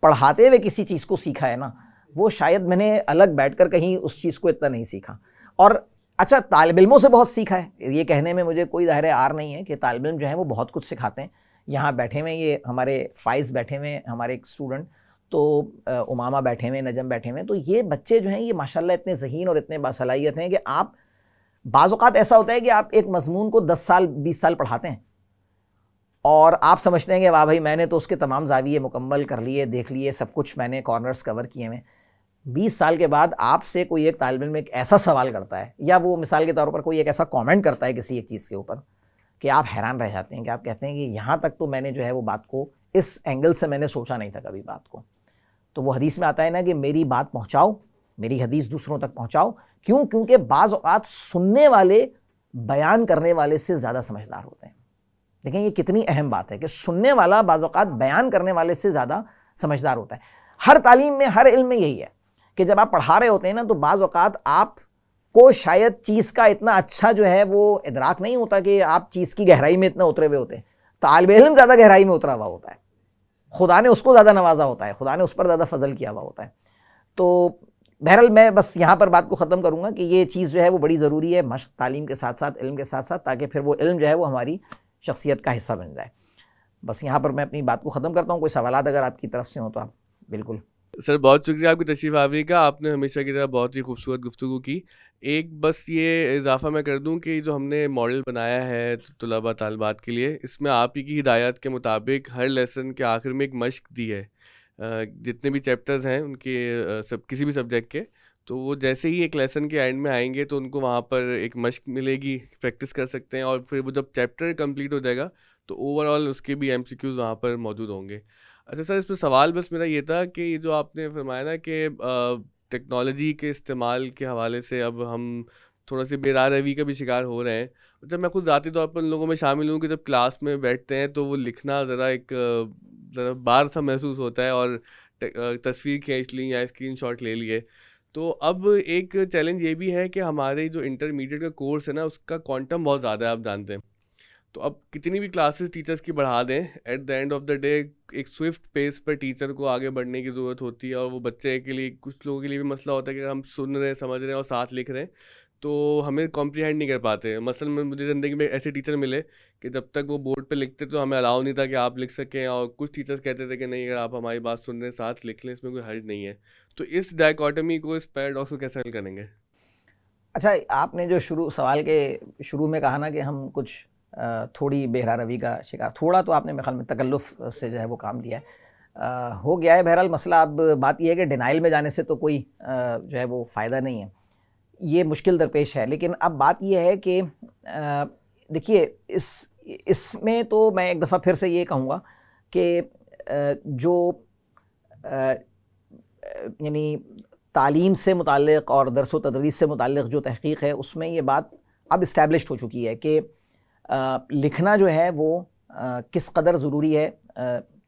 पढ़ाते हुए किसी चीज़ को सीखा है ना, वो शायद मैंने अलग बैठकर कहीं उस चीज़ को इतना नहीं सीखा। और अच्छा, तालिब इल्मों से बहुत सीखा है, ये कहने में मुझे कोई ज़ाहिर आर नहीं है कि तालिब इल्म जो हैं वो बहुत कुछ सिखाते हैं। यहाँ बैठे हुए ये हमारे फ़ाइज़ बैठे हुए, हमारे एक स्टूडेंट, तो उमामा बैठे हुए, नजम बैठे हुए, तो ये बच्चे जो हैं ये माशाल्लाह इतने ज़हीन और इतने बासलाहियत हैं कि आप बाज़ औक़ात ऐसा होता है कि आप एक मज़मून को 10 साल 20 साल पढ़ाते हैं और आप समझते हैं कि वाह भाई मैंने तो उसके तमाम ज़ाविये मुकम्मल कर लिए, देख लिए, सब कुछ मैंने कॉर्नर्स कवर किए हैं। 20 साल के बाद आपसे कोई एक तालिब इल्म एक ऐसा सवाल करता है, या वो मिसाल के तौर पर कोई एक ऐसा कमेंट करता है किसी एक चीज़ के ऊपर, कि आप हैरान रह जाते हैं, कि आप कहते हैं कि यहाँ तक तो मैंने जो है वो बात को इस एंगल से मैंने सोचा नहीं था कभी बात को। तो वो हदीस में आता है ना कि मेरी बात पहुँचाओ, मेरी हदीस दूसरों तक पहुँचाओ। क्यों? क्योंकि बाज़ औक़ात सुनने वाले बयान करने वाले से ज़्यादा समझदार होते हैं। देखें ये कितनी अहम बात है कि सुनने वाला बाज़ औक़ात बयान करने वाले से ज़्यादा समझदार होता है। हर तालीम में, हर इल्म में यही है कि जब आप पढ़ा रहे होते हैं ना, तो बाज़ औक़ात आपको शायद चीज़ का इतना अच्छा जो है वो इदराक नहीं होता कि आप चीज़ की गहराई में इतना उतरे हुए होते हैं। तालिब इल्म ज़्यादा गहराई में उतरा हुआ होता है, खुदा ने उसको ज़्यादा नवाजा होता है, खुदा ने उस पर ज़्यादा फजल किया हुआ होता है। तो बहरहाल मैं बस यहाँ पर बात को ख़त्म करूँगा कि ये चीज़ जो है वो बड़ी ज़रूरी है, मश्क तालीम के साथ साथ, इल्म के साथ साथ, ताकि फिर वो इल्म जो है वो हमारी शख्सियत का हिस्सा बन जाए। बस यहाँ पर मैं अपनी बात को ख़त्म करता हूँ। कोई सवालात अगर आपकी तरफ से हो तो आप बिल्कुल सर बहुत शुक्रिया आपकी तशरीफ़ आवरी का, आपने हमेशा की तरह बहुत ही खूबसूरत गुफ्तगू की। एक बस ये इजाफ़ा मैं कर दूं कि जो हमने मॉडल बनाया है तलबा तालिबात के लिए, इसमें आप ही की हिदायत के मुताबिक हर लेसन के आखिर में एक मश्क दी है। जितने भी चैप्टर्स हैं उनके सब किसी भी सब्जेक्ट के, तो वो जैसे ही एक लेसन के एंड में आएंगे तो उनको वहाँ पर एक मश्क मिलेगी, प्रैक्टिस कर सकते हैं, और फिर वो जब चैप्टर कंप्लीट हो जाएगा तो ओवरऑल उसके भी एमसीक्यूज़ वहाँ पर मौजूद होंगे। अच्छा सर, इसमें सवाल बस मेरा ये था कि ये जो आपने फरमाया ना कि टेक्नोलॉजी के इस्तेमाल के हवाले से अब हम थोड़ा सी बेरारवी का भी शिकार हो रहे हैं। जब मैं खुद ज़ाती तौर पर उन लोगों में शामिल हूँ कि जब क्लास में बैठते हैं तो वो लिखना ज़रा एक ज़रा बार सा महसूस होता है, और तस्वीर खींच ली या स्क्रीनशॉट ले लिए। तो अब एक चैलेंज ये भी है कि हमारे जो इंटरमीडिएट का कोर्स है ना, उसका क्वांटम बहुत ज़्यादा है, आप जानते हैं। तो अब कितनी भी क्लासेस टीचर्स की बढ़ा दें, at the end of the day एक स्विफ्ट पेस पर टीचर को आगे बढ़ने की ज़रूरत होती है। और वो बच्चे के लिए, कुछ लोगों के लिए भी मसला होता है कि हम सुन रहे हैं, समझ रहे हैं और साथ लिख रहे हैं, तो हमें कॉम्प्रीहेंड नहीं कर पाते। मसलन में मुझे ज़िंदगी में ऐसे टीचर मिले कि जब तक वो बोर्ड पे लिखते तो हमें अलाउ नहीं था कि आप लिख सकें, और कुछ टीचर्स कहते थे कि नहीं, अगर आप हमारी बात सुन रहे हैं साथ लिख लें, इसमें कोई हर्ज नहीं है। तो इस डायकॉटमी को, इस पैराडॉक्स को कैसे हल करेंगे? अच्छा, आपने जो सवाल के शुरू में कहा ना कि हम कुछ थोड़ी बेहरा रवि का शिकार, थोड़ा तो आपने मेरे ख्याल में तकल्लुफ़ से जो है वो काम लिया है, हो गया है। बहरहाल मसला अब बात यह है कि डिनाइल में जाने से तो कोई जो है वो फ़ायदा नहीं है, ये मुश्किल दरपेश है। लेकिन अब बात यह है कि देखिए, इसमें तो मैं एक दफ़ा फिर से ये कहूँगा कि जो यानी तालीम से मुताल्लिक़ और दरस व तदरीस से मुताल्लिक़ जो तहक़ीक़ है, उसमें ये बात अब इस्टेब्लिश्ड हो चुकी है कि लिखना जो है वो किस कदर ज़रूरी है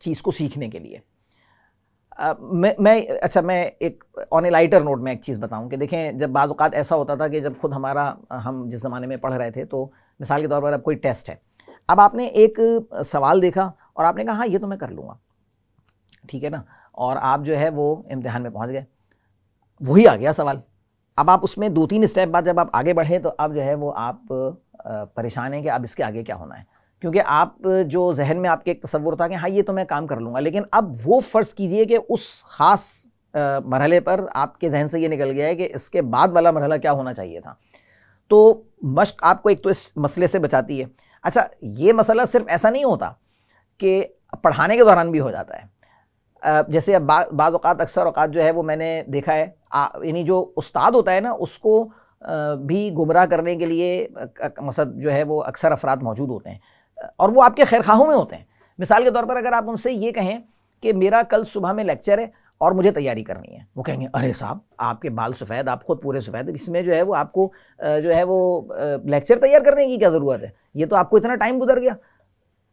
चीज़ को सीखने के लिए। मैं एक ऑन ए लाइटर नोट में एक चीज़ बताऊं कि देखें, जब बाज़ औक़ात ऐसा होता था कि जब खुद हम जिस ज़माने में पढ़ रहे थे, तो मिसाल के तौर पर अब कोई टेस्ट है, अब आपने एक सवाल देखा और आपने कहा हाँ ये तो मैं कर लूँगा, ठीक है ना, और आप जो है वो इम्तिहान में पहुँच गए, वही आ गया सवाल। अब आप उसमें 2-3 स्टेप बाद जब आप आगे बढ़े तो अब जो है वो आप परेशान हैं कि अब इसके आगे क्या होना है, क्योंकि आप जो जहन में आपके एक तसव्वुर था कि हाँ ये तो मैं काम कर लूँगा, लेकिन अब वो फ़र्ज़ कीजिए कि उस ख़ास मरहले पर आपके जहन से ये निकल गया है कि इसके बाद वाला मरहला क्या होना चाहिए था। तो मश्क आपको एक तो इस मसले से बचाती है। अच्छा, ये मसला सिर्फ ऐसा नहीं होता कि पढ़ाने के दौरान भी हो जाता है। जैसे अब बाज़ औक़ात, अक्सर औक़ात जो है वो मैंने देखा है, यानी जो उस्ताद होता है ना, उसको भी गुमराह करने के लिए मकसद जो है वो अक्सर अफराद मौजूद होते हैं, और वो आपके खैरखाहों में होते हैं। मिसाल के तौर पर अगर आप उनसे ये कहें कि मेरा कल सुबह में लेक्चर है और मुझे तैयारी करनी है, वो कहेंगे अरे साहब आपके बाल सफ़ेद, आप ख़ुद पूरे सफ़ेद, इसमें जो है वो आपको जो है वो लेक्चर तैयार करने की क्या ज़रूरत है, ये तो आपको इतना टाइम गुजर गया।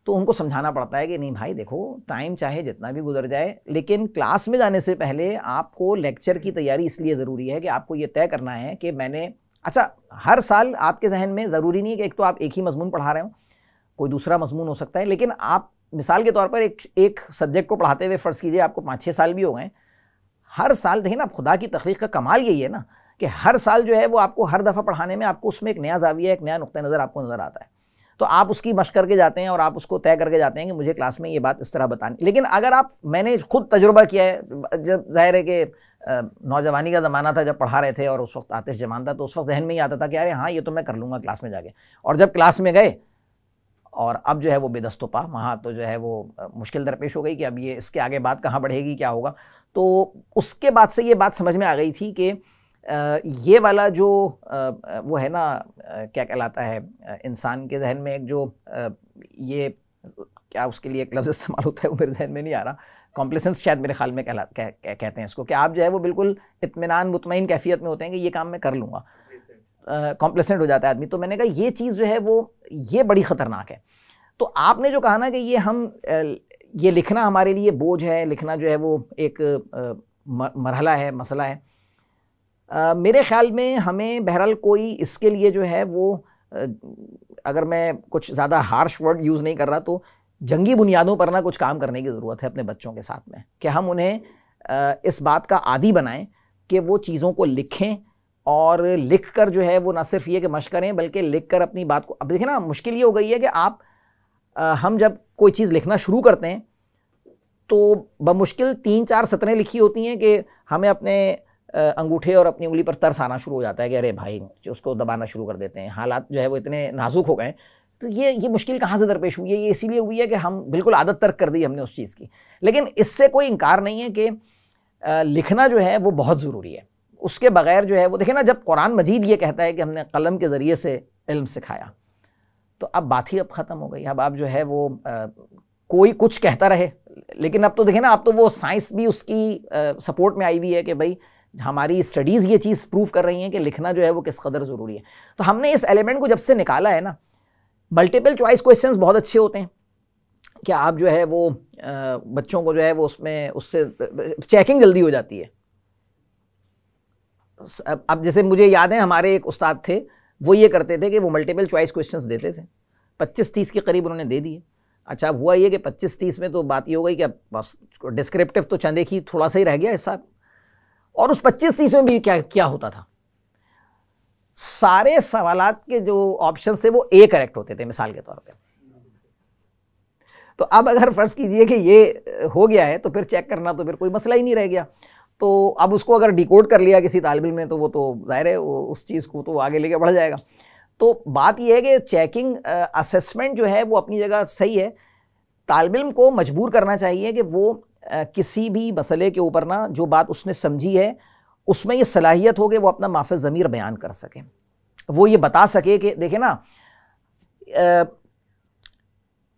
तो उनको समझाना पड़ता है कि नहीं भाई देखो, टाइम चाहे जितना भी गुजर जाए, लेकिन क्लास में जाने से पहले आपको लेक्चर की तैयारी इसलिए ज़रूरी है कि आपको ये तय करना है कि मैंने, अच्छा हर साल आपके जहन में ज़रूरी नहीं है कि एक तो आप एक ही मज़मून पढ़ा रहे हो, कोई दूसरा मज़मून हो सकता है, लेकिन आप मिसाल के तौर पर एक सब्जेक्ट को पढ़ाते हुए फ़र्ज़ कीजिए आपको 5-6 साल भी हो गए, हर साल देखिए ना, खुदा की तख्लीक़ का कमाल यही है ना कि हर साल जो है वो आपको हर दफ़ा पढ़ाने में आपको उसमें एक नया ज़ाविया, एक नया नुक्ता नज़र आपको नज़र आता है, तो आप उसकी मशक़ करके जाते हैं और आप उसको तय करके जाते हैं कि मुझे क्लास में ये बात इस तरह बतानी। लेकिन अगर मैंने खुद तजुर्बा किया है, जब ज़ाहिर है कि नौजवानी का ज़माना था, जब पढ़ा रहे थे और उस वक्त आतिश जमान था, तो उस वक्त जहन में ही आता था कि अरे हाँ ये तो मैं कर लूँगा क्लास में जाके, और जब क्लास में गए और अब जो है वो बेदस्तोपा, वहाँ तो जो है वो मुश्किल दरपेश हो गई कि अब ये इसके आगे बात कहाँ बढ़ेगी, क्या होगा। तो उसके बाद से ये बात समझ में आ गई थी कि ये वाला जो वो है ना, क्या कहलाता है, इंसान के जहन में एक जो ये क्या उसके लिए एक लफ्ज़ इस्तेमाल होता है, वो मेरे जहन में नहीं आ रहा, कॉम्प्लेसेंस शायद मेरे ख्याल में कहते हैं इसको, कि आप जो है वो बिल्कुल इत्मीनान मुतमईन कैफियत में होते हैं कि ये काम मैं कर लूँगा, कॉम्प्लेसेंट हो जाता है आदमी। तो मैंने कहा ये चीज़ जो है वो ये बड़ी ख़तरनाक है। तो आपने जो कहा ना कि ये लिखना हमारे लिए बोझ है, लिखना जो है वो एक मरहला है, मसला है, मेरे ख़्याल में हमें बहरहाल कोई इसके लिए जो है वो, अगर मैं कुछ ज़्यादा हार्श वर्ड यूज़ नहीं कर रहा, तो जंगी बुनियादों पर ना कुछ काम करने की ज़रूरत है अपने बच्चों के साथ में, कि हम उन्हें इस बात का आदी बनाएं कि वो चीज़ों को लिखें, और लिख कर जो है वो ना सिर्फ ये कि मश्क करें, बल्कि लिख कर अपनी बात को, अब देखिए ना मुश्किल ये हो गई है कि हम जब कोई चीज़ लिखना शुरू करते हैं तो बमुश्किल 3-4 सतरें लिखी होती हैं कि हमें अपने अंगूठे और अपनी उंगली पर तरस आना शुरू हो जाता है कि अरे भाई, जो उसको दबाना शुरू कर देते हैं। हालात जो है वो इतने नाजुक हो गए। तो ये मुश्किल कहाँ से दरपेश हुई है? ये इसीलिए हुई है कि हम बिल्कुल आदत तर्क कर दी हमने उस चीज़ की। लेकिन इससे कोई इनकार नहीं है कि लिखना जो है वो बहुत ज़रूरी है। उसके बगैर जो है वो, देखिए ना, जब कुरान मजीद ये कहता है कि हमने कलम के ज़रिए से इल्म सिखाया, तो अब बात ही अब ख़त्म हो गई। अब आप जो है वो कोई कुछ कहता रहे, लेकिन अब तो देखिए ना, अब तो वो साइंस भी उसकी सपोर्ट में आई हुई है कि भाई हमारी स्टडीज़ ये चीज़ प्रूव कर रही हैं कि लिखना जो है वो किस कदर ज़रूरी है। तो हमने इस एलिमेंट को जब से निकाला है ना, मल्टीपल चॉइस क्वेश्चंस बहुत अच्छे होते हैं कि आप जो है वो बच्चों को जो है वो उससे चेकिंग जल्दी हो जाती है। अब जैसे मुझे याद है, हमारे एक उस्ताद थे, वो ये करते थे कि वो मल्टीपल चॉइस क्वेश्चंस देते थे। 25-30 के करीब उन्होंने दे दिए। अच्छा, अब हुआ ये कि 25-30 में तो बात ये हो गई कि अब बस डिस्क्रिप्टिव तो चंद एक ही थोड़ा सा ही रह गया हिस्सा। और उस 25-30 में भी क्या होता था, सारे सवालात के जो ऑप्शंस थे वो ए करेक्ट होते थे, मिसाल के तौर पे। तो अब अगर फर्ज कीजिए कि ये हो गया है, तो फिर चेक करना तो फिर कोई मसला ही नहीं रह गया। तो अब उसको अगर डिकोड कर लिया किसी तालिब इल्म ने, तो वो तो जाहिर है उस चीज़ को तो आगे लेके बढ़ जाएगा। तो बात यह है कि चेकिंग असेसमेंट जो है वो अपनी जगह सही है। तालिब इल्म को मजबूर करना चाहिए कि वो किसी भी मसले के ऊपर ना, जो बात उसने समझी है उसमें ये सलाहियत हो कि वो अपना माफ़ ज़मीर बयान कर सके। वो ये बता सके कि देखिए ना,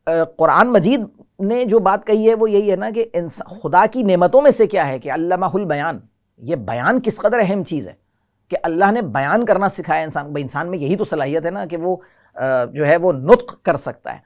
कुरान मजीद ने जो बात कही है वो यही है ना कि खुदा की नेमतों में से क्या है कि अल्लमाहुल बयान, ये बयान किस कदर अहम चीज़ है कि अल्लाह ने बयान करना सिखाया इंसान। इंसान में यही तो सलाहियत है ना कि वो जो है वो नुत्क कर सकता है,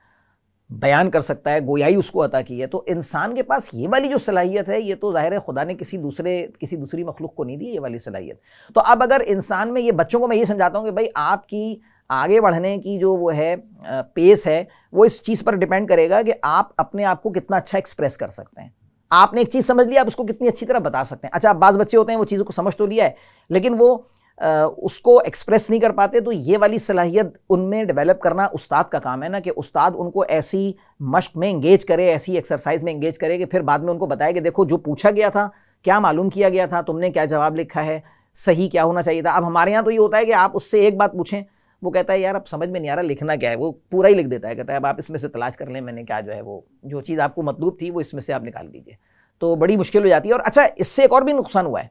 बयान कर सकता है, गोयाई उसको अता की है। तो इंसान के पास ये वाली जो सलाहियत है, ये तो ज़ाहिर है खुदा ने किसी दूसरी मखलूक को नहीं दी ये वाली सलाहियत। तो अब अगर इंसान में ये, बच्चों को मैं ये समझाता हूँ कि भाई आपकी आगे बढ़ने की जो वो है पेस है, वो इस चीज़ पर डिपेंड करेगा कि आप अपने आप को कितना अच्छा एक्सप्रेस कर सकते हैं। आपने एक चीज़ समझ लिया, आप उसको कितनी अच्छी तरह बता सकते हैं। अच्छा, अब बाज़ बच्चे होते हैं वो चीज़ों को समझ तो लिया है, लेकिन वो उसको एक्सप्रेस नहीं कर पाते। तो ये वाली सलाहियत उनमें डेवलप करना उस्ताद का काम है ना, कि उस्ताद उनको ऐसी मश्क में इंगेज करे, ऐसी एक्सरसाइज में इंगेज करे कि फिर बाद में उनको बताए कि देखो जो पूछा गया था, क्या मालूम किया गया था, तुमने क्या जवाब लिखा है, सही क्या होना चाहिए था। अब हमारे यहाँ तो ये होता है कि आप उससे एक बात पूछें, वो कहता है यार अब समझ में नहीं आ रहा लिखना क्या है, वो पूरा ही लिख देता है। कहता है अब आप इसमें से तलाश कर लें, मैंने क्या जो है वो जो चीज़ आपको मतलूब थी वो इसमें से आप निकाल दीजिए। तो बड़ी मुश्किल हो जाती है। और अच्छा, इससे एक और भी नुकसान हुआ है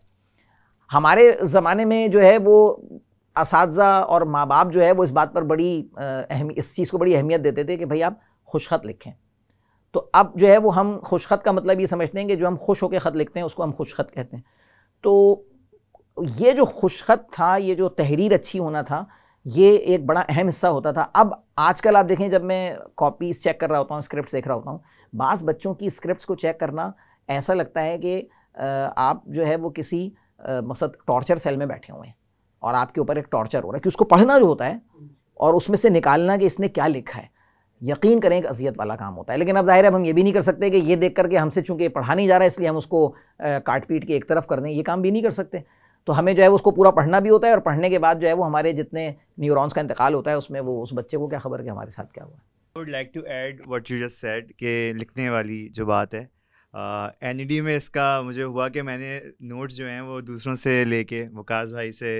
हमारे ज़माने में, जो है वो असातिज़ा और माँ बाप जो है वो इस बात पर बड़ी इस चीज़ को बड़ी अहमियत देते थे कि भाई आप खुशखत लिखें। तो अब जो है वो हम खुशखत का मतलब ये समझते हैं कि जो हम खुश होकर ख़त लिखते हैं उसको हम खुशखत कहते हैं। तो ये जो खुशखत था, ये जो तहरीर अच्छी होना था, ये एक बड़ा अहम हिस्सा होता था। अब आजकल आप देखें, जब मैं कॉपीज़ चेक कर रहा होता हूँ, स्क्रिप्ट देख रहा होता हूँ, बाज़ बच्चों की स्क्रिप्ट्स को चेक करना ऐसा लगता है कि आप जो है वो किसी मकसद टॉर्चर सेल में बैठे हुए हैं और आपके ऊपर एक टॉर्चर हो रहा है कि उसको पढ़ना जो होता है और उसमें से निकालना कि इसने क्या लिखा है, यकीन करें एक अज़ियत वाला काम होता है। लेकिन अब ज़ाहिर है हम ये भी नहीं कर सकते कि ये देख करके हमसे चूँकि पढ़ा नहीं जा रहा है इसलिए हम उसको काट पीट के एक तरफ कर दें, ये काम भी नहीं कर सकते। तो हमें जो है उसको पूरा पढ़ना भी होता है, और पढ़ने के बाद जो है वो हमारे जितने न्यूरॉन्स का इंतकाल होता है उसमें वो उस बच्चे को क्या खबर कि हमारे साथ क्या हुआ। I would like to add what you just said कि लिखने वाली जो बात है, एनईडी में इसका मुझे हुआ कि मैंने नोट्स जो हैं वो दूसरों से लेके, वकास भाई से,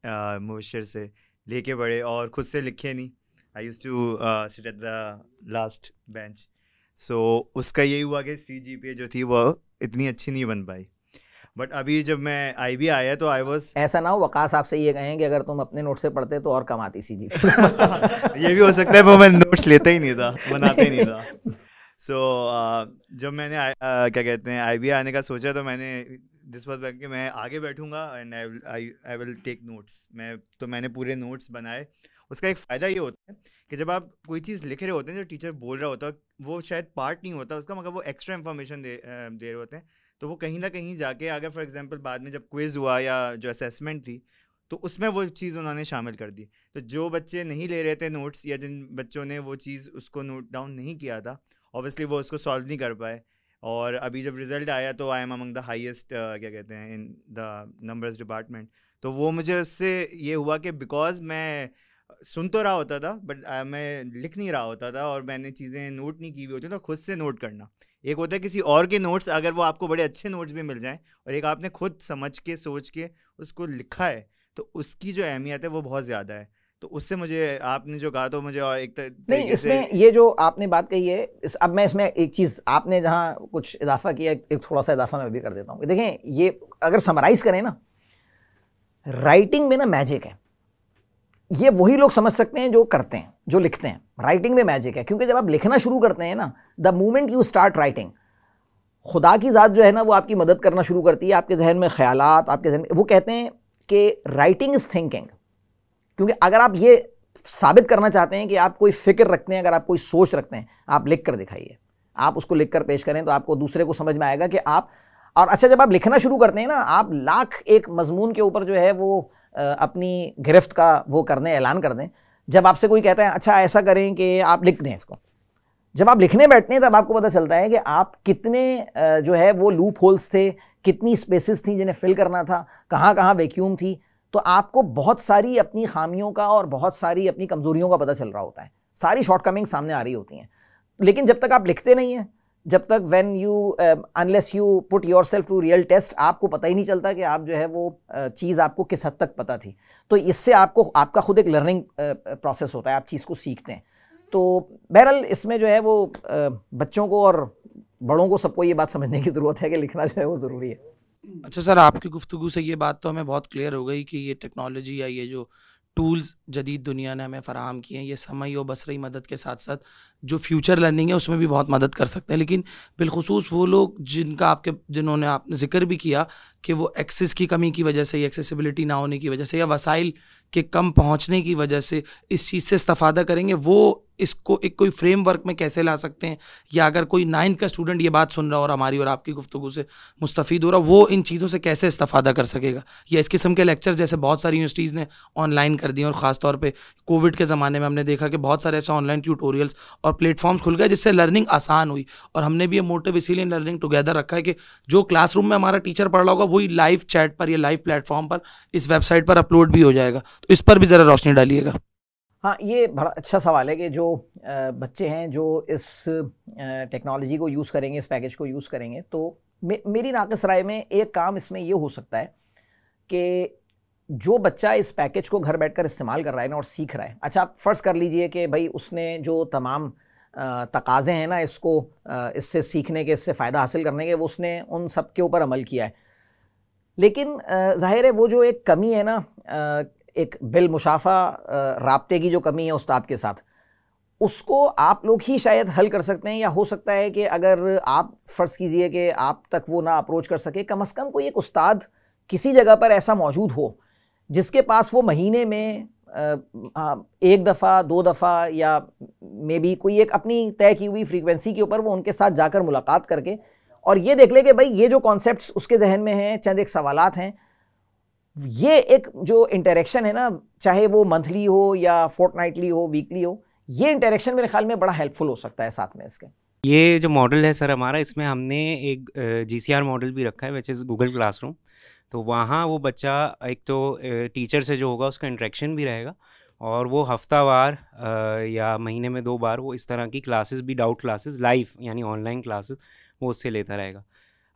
मुबशर से लेके पढ़े और ख़ुद से लिखे नहीं। I used to sit at the last bench. So उसका यही हुआ कि CGPA जो थी वो इतनी अच्छी नहीं बन पाई। बट अभी जब मैं IB आया तो आई वाज, ऐसा ना हो वकास आपसे ये कहें कि अगर तुम अपने नोट से पढ़ते तो और कम आती CGPA। ये भी हो सकता है, वो मैं नोट्स लेता ही नहीं था, बनाते ही नहीं था। सो जब मैंने क्या कहते हैं IB आने का सोचा, तो मैंने दिस वाज कि मैं आगे बैठूंगा and I will take notes. मैंने पूरे नोट्स बनाए। उसका एक फ़ायदा ये होता है कि जब आप कोई चीज़ लिख रहे होते हैं, जो टीचर बोल रहा होता है वो शायद पार्ट नहीं होता उसका, मगर वो एक्स्ट्रा इन्फॉर्मेशन दे रहे होते हैं, तो वो कहीं ना कहीं जाके अगर फॉर एग्जांपल बाद में जब क्विज़ हुआ या जो असेसमेंट थी तो उसमें वो चीज़ उन्होंने शामिल कर दी। तो जो बच्चे नहीं ले रहे थे नोट्स, या जिन बच्चों ने वो चीज़ उसको नोट डाउन नहीं किया था, ऑब्वियसली वो उसको सॉल्व नहीं कर पाए। और अभी जब रिज़ल्ट आया तो I am among the highest क्या कहते हैं इन द नंबर्स डिपार्टमेंट। तो वो मुझे उससे ये हुआ कि बिकॉज मैं सुन तो रहा होता था बट मैं लिख नहीं रहा होता था, और मैंने चीज़ें नोट नहीं की हुई होती, तो खुद से नोट करना एक होता है किसी और के नोट्स, अगर वो आपको बड़े अच्छे नोट्स भी मिल जाएं, और एक आपने खुद समझ के सोच के उसको लिखा है, तो उसकी जो अहमियत है वो बहुत ज़्यादा है। तो उससे मुझे आपने जो कहा तो मुझे और एक नहीं, तरीके से इसमें ये जो आपने बात कही है, अब मैं इसमें एक चीज़ आपने जहाँ कुछ इजाफा किया, एक थोड़ा सा इजाफा मैं भी कर देता हूँ। देखें, ये अगर समराइज़ करें ना, राइटिंग में ना मैजिक है। ये वही लोग समझ सकते हैं जो करते हैं, जो लिखते हैं। राइटिंग में मैजिक है, क्योंकि जब आप लिखना शुरू करते हैं ना, the moment you start writing, खुदा की ज़ात जो है ना वो आपकी मदद करना शुरू करती है। आपके जहन में ख्यालात, आपके जहन में, वो कहते हैं कि राइटिंग इज़ थिंकिंग। क्योंकि अगर आप ये साबित करना चाहते हैं कि आप कोई फ़िक्र रखते हैं, अगर आप कोई सोच रखते हैं, आप लिख कर दिखाइए, आप उसको लिख कर पेश करें, तो आपको दूसरे को समझ में आएगा कि आप। और अच्छा, जब आप लिखना शुरू करते हैं ना, आप लाख एक मजमून के ऊपर जो है वो अपनी गिरफ्त का वो कर दें, ऐलान कर दें। जब आपसे कोई कहता है अच्छा ऐसा करें कि आप लिख दें इसको, जब आप लिखने बैठते हैं तब आपको पता चलता है कि आप कितने जो है वो लूप होल्स थे, कितनी स्पेसेस थी जिन्हें फिल करना था, कहाँ कहाँ वैक्यूम थी। तो आपको बहुत सारी अपनी खामियों का और बहुत सारी अपनी कमज़ोरियों का पता चल रहा होता है, सारी शॉर्टकमिंग सामने आ रही होती हैं। लेकिन जब तक आप लिखते नहीं हैं, जब तक when you unless you put yourself to real test, आपको पता ही नहीं चलता कि आप जो है वो चीज़ आपको किस हद तक पता थी। तो इससे आपको आपका खुद एक लर्निंग प्रोसेस होता है, आप चीज़ को सीखते हैं। तो बहरहाल इसमें जो है वो बच्चों को और बड़ों को सबको ये बात समझने की ज़रूरत है कि लिखना जो है वो ज़रूरी है। अच्छा सर, आपकी गुफ्तगू से ये बात तो हमें बहुत क्लियर हो गई कि ये टेक्नोलॉजी या ये जो टूल्स जदीद दुनिया ने हमें फ़राहम किए हैं, ये समय और बसरी मदद के साथ साथ जो फ्यूचर लर्निंग है उसमें भी बहुत मदद कर सकते हैं। लेकिन बिलखुसूस वो लोग जिन्होंने आपने ज़िक्र भी किया कि वो एक्सेस की कमी की वजह से, एक्सेसिबिलिटी ना होने की वजह से, या वसाइल के कम पहुंचने की वजह से इस चीज़ से इस्तेफादा करेंगे, वो इसको एक कोई फ्रेमवर्क में कैसे ला सकते हैं? या अगर कोई 9th का स्टूडेंट ये बात सुन रहा और हमारी और आपकी गुफ्तगू से मुस्तफ़ीद हो रहा, वो इन चीज़ों से कैसे इस्तेफादा कर सकेगा? या इस किस्म के लेक्चर जैसे बहुत सारी यूनिवर्सिटीज़ ने ऑनलाइन कर दिए, और ख़ास तौर पे कोविड के ज़माने में हमने देखा कि बहुत सारे ऐसे ऑनलाइन ट्यूटोरियल्स और प्लेटफॉर्म्स खुल गए जिससे लर्निंग आसान हुई। और हमने भी ये मोटिव इसीलिए लर्निंग टुगेदर रखा है कि जो क्लासरूम में हमारा टीचर पढ़ रहा होगा वही लाइव चैट पर या लाइव प्लेटफॉर्म पर इस वेबसाइट पर अपलोड भी हो जाएगा। तो इस पर भी ज़रा रोशनी डालिएगा। हाँ, ये बड़ा अच्छा सवाल है कि जो बच्चे हैं जो इस टेक्नोलॉजी को यूज़ करेंगे, इस पैकेज को यूज़ करेंगे, तो मेरी नाक़िस राय में एक काम इसमें ये हो सकता है कि जो बच्चा इस पैकेज को घर बैठकर इस्तेमाल कर रहा है ना और सीख रहा है, अच्छा आप फ़र्ज़ कर लीजिए कि भाई उसने जो तमाम तकाज़े हैं ना इसको इससे सीखने के, इससे फ़ायदा हासिल करने के, वो उसने उन सब के ऊपर अमल किया है। लेकिन ज़ाहिर है वो जो एक कमी है ना, एक बिलमुशाफ़ा राब्ते की जो कमी है उस्ताद के साथ, उसको आप लोग ही शायद हल कर सकते हैं। या हो सकता है कि अगर आप फ़र्ज़ कीजिए कि आप तक वो ना अप्रोच कर सके, कम अज़ कम कोई एक उस्ताद किसी जगह पर ऐसा मौजूद हो जिसके पास वो महीने में एक दफ़ा, 2 दफ़ा, या मे बी कोई एक अपनी तय की हुई फ्रीक्वेंसी के ऊपर वो उनके साथ जाकर मुलाकात करके और ये देख ले कि भाई ये जो कॉन्सेप्ट्स उसके जहन में हैं, चंद एक सवालात हैं, ये एक जो इंटरेक्शन है ना, चाहे वो मंथली हो या फोर्टनाइटली हो, वीकली हो, ये इंटरेक्शन मेरे ख्याल में बड़ा हेल्पफुल हो सकता है साथ में इसके। ये जो मॉडल है सर हमारा, इसमें हमने एक GCR मॉडल भी रखा है, विच इज़ गूगल क्लासरूम। तो वहाँ वो बच्चा एक तो टीचर से जो होगा उसका इंटरेक्शन भी रहेगा, और वो हफ्तावार या महीने में 2 बार वो इस तरह की क्लासेस भी, डाउट क्लासेस लाइव यानी ऑनलाइन क्लासेस, वो उससे लेता रहेगा।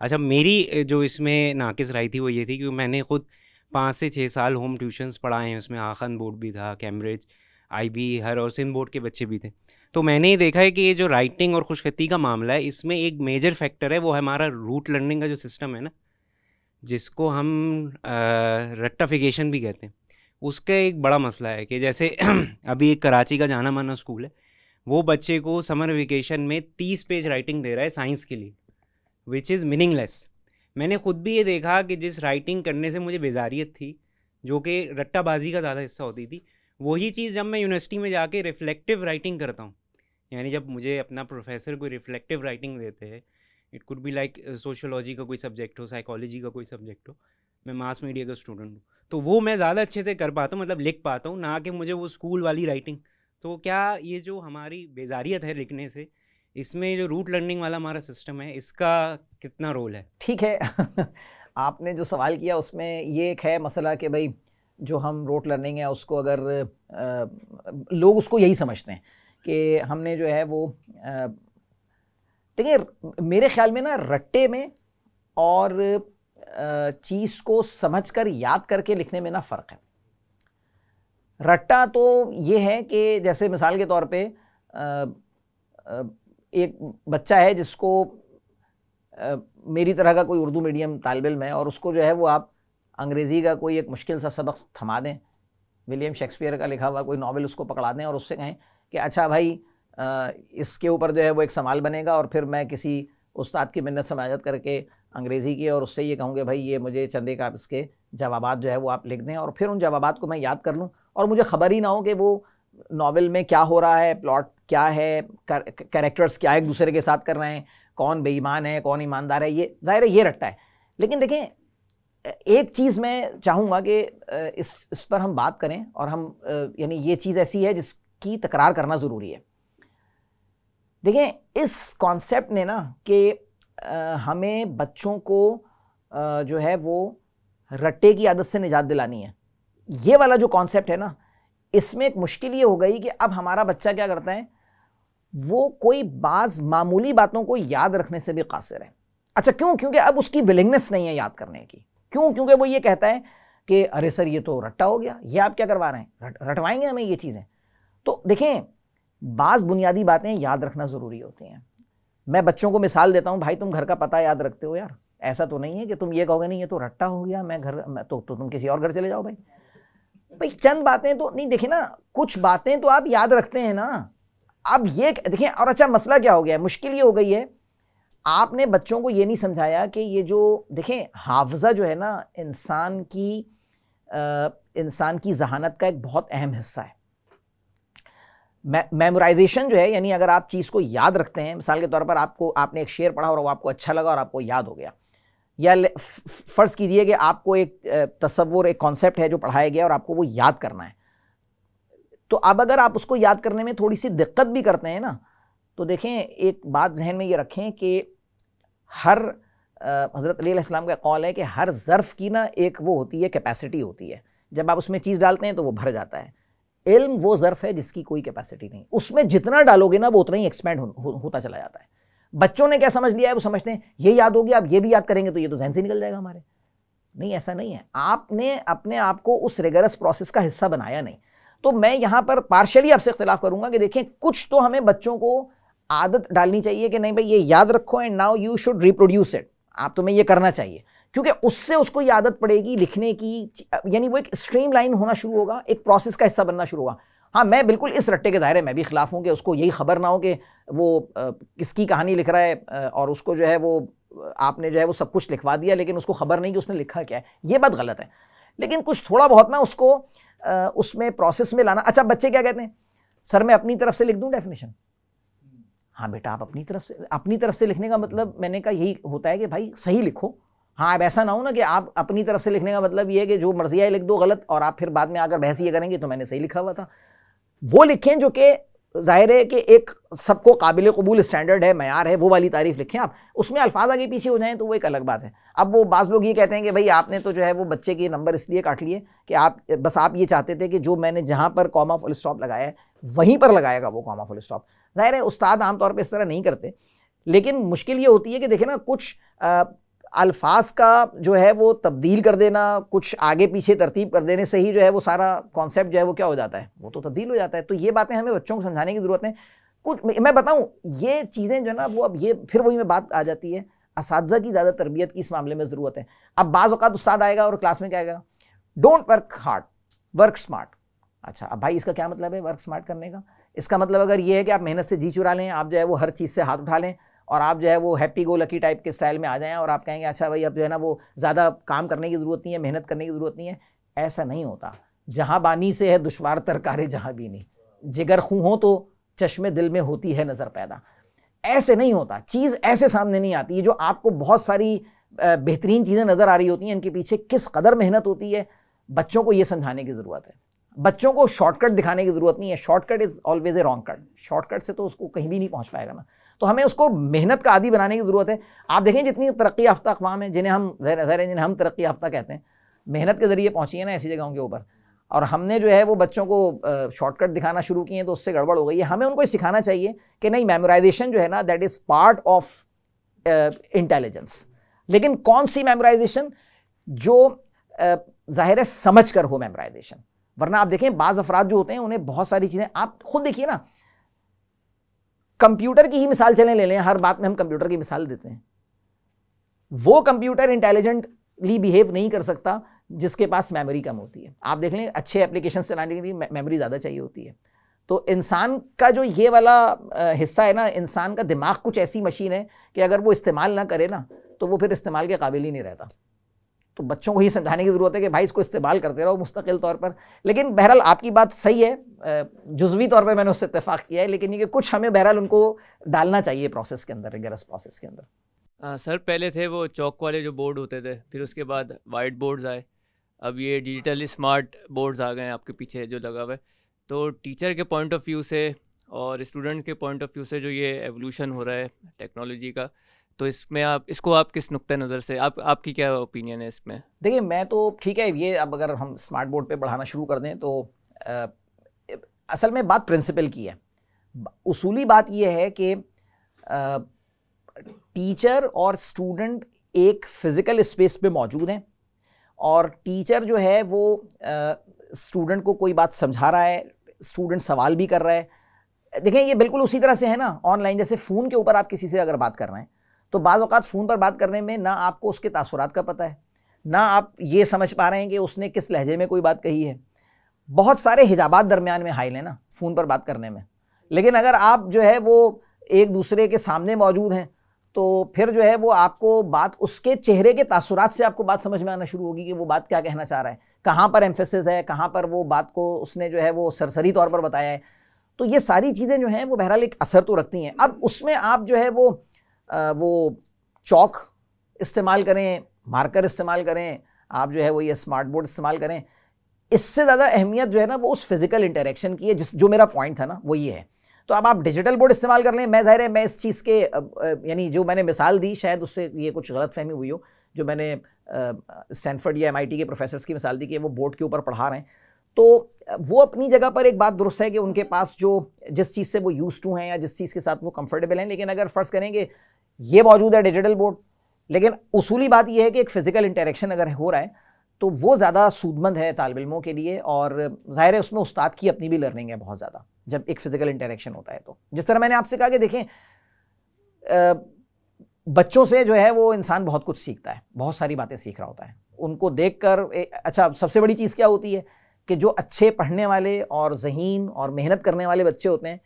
अच्छा, मेरी जो इसमें नाक़िस राय थी वो ये थी कि मैंने ख़ुद 5 से 6 साल होम ट्यूशन्स पढ़ाए हैं। उसमें आखन बोर्ड भी था, कैम्ब्रिज, IB, हर और सिंध बोर्ड के बच्चे भी थे। तो मैंने ये देखा है कि ये जो राइटिंग और खुशखती का मामला है, इसमें एक मेजर फैक्टर है वो हमारा रूट लर्निंग का जो सिस्टम है ना, जिसको हम रेक्टिफिकेशन भी कहते हैं, उसका एक बड़ा मसला है कि जैसे अभी एक कराची का जाना माना स्कूल है, वो बच्चे को समर वेकेशन में 30 पेज राइटिंग दे रहा है साइंस के लिए, विच इज़ मीनिंगलेस। मैंने ख़ुद भी ये देखा कि जिस राइटिंग करने से मुझे बेजारियत थी, जो कि रट्टाबाजी का ज़्यादा हिस्सा होती थी, वही चीज़ जब मैं यूनिवर्सिटी में जाके रिफ्लेक्टिव राइटिंग करता हूँ, यानी जब मुझे अपना प्रोफेसर कोई रिफ्लेक्टिव राइटिंग देते हैं, it could be like sociology का कोई सब्जेक्ट हो, साइकोलॉजी का कोई सब्जेक्ट हो, मैं मास मीडिया का स्टूडेंट हूँ, तो वो मैं ज़्यादा अच्छे से कर पाता हूँ, मतलब लिख पाता हूँ, ना कि मुझे वो स्कूल वाली राइटिंग। तो क्या ये जो हमारी बेजारियत है लिखने से, इसमें जो रूट लर्निंग वाला हमारा सिस्टम है, इसका कितना रोल है? ठीक है आपने जो सवाल किया उसमें ये एक है मसला कि भाई जो हम रूट लर्निंग है उसको अगर लोग उसको यही समझते हैं कि हमने जो है वो देखिए मेरे ख्याल में ना रट्टे में और चीज़ को समझकर याद करके लिखने में ना फ़र्क है। रट्टा तो ये है कि जैसे मिसाल के तौर पे एक बच्चा है जिसको मेरी तरह का कोई उर्दू मीडियम तालिब इल्म है और उसको जो है वो आप अंग्रेज़ी का कोई एक मुश्किल सा सबक थमा दें, विलियम शेक्सपियर का लिखा हुआ कोई नॉवेल उसको पकड़ा दें और उससे कहें कि अच्छा भाई इसके ऊपर जो है वो एक सवाल बनेगा और फिर मैं किसी उस्ताद की मिन्नत समाजत करके अंग्रेज़ी की और उससे ये कहूँ कि भाई ये मुझे चंदे का इसके जवाबात जो है वो आप लिख दें और फिर उन जवाबात को मैं याद कर लूँ और मुझे ख़बर ही ना हो कि वो नॉवेल में क्या हो रहा है, प्लॉट क्या है, कैरेक्टर्स क्या एक दूसरे के साथ कर रहे हैं, कौन बेईमान है कौन ईमानदार है, ये ज़ाहिर है ये रट्टा है। लेकिन देखें एक चीज़ मैं चाहूँगा कि इस पर हम बात करें और हम यानी ये चीज़ ऐसी है जिसकी तकरार करना ज़रूरी है। देखें इस कॉन्सेप्ट ने ना कि हमें बच्चों को जो है वो रट्टे की आदत से निजात दिलानी है, ये वाला जो कॉन्सेप्ट है ना, इसमें एक मुश्किल ये हो गई कि अब हमारा बच्चा क्या करता है, वो कोई बाज़ मामूली बातों को याद रखने से भी कासिर है। अच्छा क्यों? क्योंकि अब उसकी विलिंगनेस नहीं है याद करने की। क्यों? क्योंकि वो ये कहता है कि अरे सर ये तो रट्टा हो गया, ये आप क्या करवा रहे हैं, रटवाएंगे हमें ये चीज़ें। तो देखें बाज़ बुनियादी बातें याद रखना ज़रूरी होती हैं। मैं बच्चों को मिसाल देता हूँ, भाई तुम घर का पता याद रखते हो यार, ऐसा तो नहीं है कि तुम ये कहोगे नहीं ये तो रट्टा हो गया, मैं घर तो तुम किसी और घर चले जाओ भाई चंद बातें तो नहीं, देखिए ना कुछ बातें तो आप याद रखते हैं ना। अब ये देखिए और अच्छा मसला क्या हो गया है, मुश्किल ये हो गई है, आपने बच्चों को ये नहीं समझाया कि ये जो देखें हाफजा जो है ना इंसान की जहानत का एक बहुत अहम हिस्सा है। मेमोराइजेशन जो है यानी अगर आप चीज़ को याद रखते हैं, मिसाल के तौर पर आपने एक शेर पढ़ा और वो आपको अच्छा लगा और आपको याद हो गया, या फ़र्ज़ कीजिए कि आपको एक तसव्वुर एक कॉन्सेप्ट है जो पढ़ाया गया और आपको वो याद करना है, तो अब अगर आप उसको याद करने में थोड़ी सी दिक्कत भी करते हैं ना, तो देखें एक बात जहन में ये रखें कि हर हज़रत अली अलैहिस्सलाम का कौल है कि हर ज़र्फ़ की ना एक वो होती है कैपेसिटी होती है, जब आप उसमें चीज़ डालते हैं तो वो भर जाता है। इल्म वो ज़र्फ़ है जिसकी कोई कैपेसिटी नहीं, उसमें जितना डालोगे ना वो उतना ही एक्सपैंड होता चला जाता है। बच्चों ने क्या समझ लिया है, वो समझते हैं ये याद हो गया, अब ये भी याद करेंगे तो ये तो जहन से निकल जाएगा हमारे। नहीं, ऐसा नहीं है, आपने अपने आप को उस रिगरस प्रोसेस का हिस्सा बनाया नहीं। तो मैं यहाँ पर पार्शली आपसे इख्तिलाफ करूँगा कि देखें कुछ तो हमें बच्चों को आदत डालनी चाहिए कि नहीं भाई ये याद रखो and now you should reproduce it, आप तुम्हें ये करना चाहिए, क्योंकि उससे उसको ये आदत पड़ेगी लिखने की, यानी वो एक स्ट्रीम लाइन होना शुरू होगा, एक प्रोसेस का हिस्सा बनना शुरू होगा। हाँ मैं बिल्कुल इस रट्टे के दायरे में भी खिलाफ हूँ कि उसको यही खबर ना हो कि वो किसकी कहानी लिख रहा है और उसको जो है वो आपने जो है वो सब कुछ लिखवा दिया लेकिन उसको खबर नहीं कि उसने लिखा क्या है, ये बात गलत है। लेकिन कुछ थोड़ा बहुत ना उसको उसमें प्रोसेस में लाना। अच्छा बच्चे क्या कहते हैं, सर मैं अपनी तरफ से लिख दूँ डेफिनेशन। हाँ बेटा आप अपनी तरफ से लिखने का मतलब मैंने कहा यही होता है कि भाई सही लिखो। हाँ अब ऐसा ना हो ना कि आप अपनी तरफ से लिखने का मतलब ये है कि जो मर्जी आए लिख दो गलत और आप फिर बाद में आकर बहस ये करेंगे तो मैंने सही लिखा हुआ था। वो लिखें जो कि ज़ाहिर है कि एक सबको काबिल कबूल स्टैंडर्ड है, मयार है, वो वाली तारीफ़ लिखें आप, उसमें अल्फाज आगे पीछे हो जाएं तो वो एक अलग बात है। अब वो बाज़ लोग ये कहते हैं कि भाई आपने तो जो है वो बच्चे के नंबर इसलिए काट लिए कि आप ये चाहते थे कि जो मैंने जहाँ पर कॉमा फुल स्टॉप लगाया है वहीं पर लगाएगा वो कॉमा फुल स्टॉप। ज़ाहिर है उस्ताद आमतौर पर इस तरह नहीं करते, लेकिन मुश्किल ये होती है कि देखें ना कुछ अल्फाज का जो है वो तब्दील कर देना, कुछ आगे पीछे तरतीब कर देने से ही जो है वो सारा कॉन्सेप्ट जो है वो क्या हो जाता है, वो तो तब्दील हो जाता है। तो ये बातें हमें बच्चों को समझाने की ज़रूरत है। कुछ मैं बताऊं ये चीज़ें जो है ना वो अब ये फिर वही में बात आ जाती है, असातिज़ा की ज़्यादा तरबियत की इस मामले में ज़रूरत है। अब बाज़ औक़ात उस्ताद आएगा और क्लास में क्या आएगा, don't work hard work smart. अच्छा अब भाई इसका क्या मतलब है वर्क स्मार्ट करने का? इसका मतलब अगर ये है कि आप मेहनत से जी चुरा लें, आप जो है वो हर चीज़ से हाथ उठा लें और आप जो है वो हैप्पी गो लकी टाइप के स्टाइल में आ जाएं और आप कहेंगे अच्छा भाई अब जो है ना वो ज़्यादा काम करने की ज़रूरत नहीं है, मेहनत करने की ज़रूरत नहीं है। ऐसा नहीं होता। जहाँ बानी से है दुश्वार तरकारे जहाँ भी नहीं, जिगर खूं हो तो चश्मे दिल में होती है नज़र पैदा। ऐसे नहीं होता, चीज़ ऐसे सामने नहीं आती। ये जो आपको बहुत सारी बेहतरीन चीज़ें नज़र आ रही होती हैं, इनके पीछे किस कदर मेहनत होती है, बच्चों को ये समझाने की ज़रूरत है। बच्चों को शॉर्टकट दिखाने की ज़रूरत नहीं है। Shortcut is always a wrong cut. Shortcut से तो उसको कहीं भी नहीं पहुंच पाएगा ना। तो हमें उसको मेहनत का आदी बनाने की ज़रूरत है। आप देखें जितनी तरक्की याफ्ता अक़वाम है जिन्हें हम तरक्की याफ्ता कहते हैं, मेहनत के ज़रिए पहुँची है ना ऐसी जगहों के ऊपर। और हमने जो है वो बच्चों को शॉर्टकट दिखाना शुरू किए तो उससे गड़बड़ हो गई है। हमें उनको सिखाना चाहिए कि नहीं, मेमोराइजेशन जो है ना that is part of intelligence. लेकिन कौन सी मेमोराइजेशन? जो जाहिर है समझ कर हो मेमोराइजेशन। वरना आप देखें बाज़ अफराद जो होते हैं उन्हें बहुत सारी चीज़ें, आप खुद देखिए ना, कंप्यूटर की ही मिसाल चलें ले लें, हर बात में हम कंप्यूटर की मिसाल देते हैं। वो कंप्यूटर इंटेलिजेंटली बिहेव नहीं कर सकता जिसके पास मेमोरी कम होती है। आप देख लें अच्छे एप्लीकेशन चलाने के लिए मेमोरी ज़्यादा चाहिए होती है। तो इंसान का जो ये वाला हिस्सा है ना, इंसान का दिमाग कुछ ऐसी मशीन है कि अगर वो इस्तेमाल ना करे ना तो वो फिर इस्तेमाल के काबिल ही नहीं रहता। तो बच्चों को ये समझाने की ज़रूरत है कि भाई इसको इस्तेमाल करते रहो मुस्तकिल तौर पर। लेकिन बहरहाल आपकी बात सही है, जुज़वी तौर पर मैंने उससे इत्तेफाक किया है, लेकिन ये कि कुछ हमें बहरहाल उनको डालना चाहिए प्रोसेस के अंदर, रिगरस प्रोसेस के अंदर। सर पहले थे वो चौक वाले जो बोर्ड होते थे, फिर उसके बाद वाइट बोर्ड्स आए, अब ये डिजिटल स्मार्ट बोर्ड्स आ गए हैं आपके पीछे जो लगा हुआ है। तो टीचर के पॉइंट ऑफ व्यू से और स्टूडेंट के पॉइंट ऑफ व्यू से जो ये एवोल्यूशन हो रहा है टेक्नोलॉजी का, तो इसमें आप किस नुक्ते नज़र से आपकी क्या ओपिनियन है इसमें? देखिए मैं तो ठीक है, ये अब अगर हम स्मार्ट बोर्ड पे पढ़ाना शुरू कर दें तो असल में बात प्रिंसिपल की है। उसूली बात ये है कि टीचर और स्टूडेंट एक फ़िज़िकल स्पेस पे मौजूद हैं और टीचर जो है वो स्टूडेंट को कोई बात समझा रहा है, स्टूडेंट सवाल भी कर रहा है। देखें ये बिल्कुल उसी तरह से है ना, ऑनलाइन जैसे फ़ोन के ऊपर आप किसी से अगर बात कर रहे हैं तो बाज़ औक़ात फ़ोन पर बात करने में ना आपको उसके तासुरात का पता है, ना आप ये समझ पा रहे हैं कि उसने किस लहजे में कोई बात कही है। बहुत सारे हिजाबात दरमियान में हाइल हैं ना फ़ोन पर बात करने में। लेकिन अगर आप जो है वो एक दूसरे के सामने मौजूद हैं तो फिर जो है वो आपको बात उसके चेहरे के तासुरात से आपको बात समझ में आना शुरू होगी कि वो बात क्या कहना चाह रहा है, कहाँ पर एम्फेसिस है, कहाँ पर वो बात को उसने जो है वो सरसरी तौर पर बताया है। तो ये सारी चीज़ें जो हैं वो बहरहाल एक असर तो रखती हैं। अब उसमें आप जो है वो चौक इस्तेमाल करें, मार्कर इस्तेमाल करें, आप जो है वो ये स्मार्ट बोर्ड इस्तेमाल करें, इससे ज़्यादा अहमियत जो है ना वो उस फिज़िकल इंटरेक्शन की है, जो मेरा पॉइंट था ना वो ये है। तो अब आप डिजिटल बोर्ड इस्तेमाल कर लें, मैं ज़ाहिर है मैं इस चीज़ के यानी जो मैंने मिसाल दी शायद उससे ये कुछ गलत फहमी हुई हो, जो मैंने स्टैनफोर्ड या MIT के प्रोफेसर्स की मिसाल दी कि वो बोर्ड के ऊपर पढ़ा रहे हैं, तो वो अपनी जगह पर एक बात दुरुस्त है कि उनके पास जो जिस चीज़ से वो यूज़ टू हैं या जिस चीज़ के साथ वो कंफर्टेबल हैं। लेकिन अगर फ़र्ज़ करेंगे ये मौजूद है डिजिटल बोर्ड, लेकिन उसूली बात यह है कि एक फ़िज़िकल इंटरेक्शन अगर हो रहा है तो वो ज़्यादा सूदमंद है तालिब इल्मों के लिए, और ज़ाहिर है उसमें उस्ताद की अपनी भी लर्निंग है बहुत ज़्यादा जब एक फ़िज़िकल इंटरेक्शन होता है। तो जिस तरह मैंने आपसे कहा कि देखें बच्चों से जो है वो इंसान बहुत कुछ सीखता है, बहुत सारी बातें सीख रहा होता है उनको देखकर। अच्छा सबसे बड़ी चीज़ क्या होती है कि जो अच्छे पढ़ने वाले और ज़हीन और मेहनत करने वाले बच्चे होते हैं,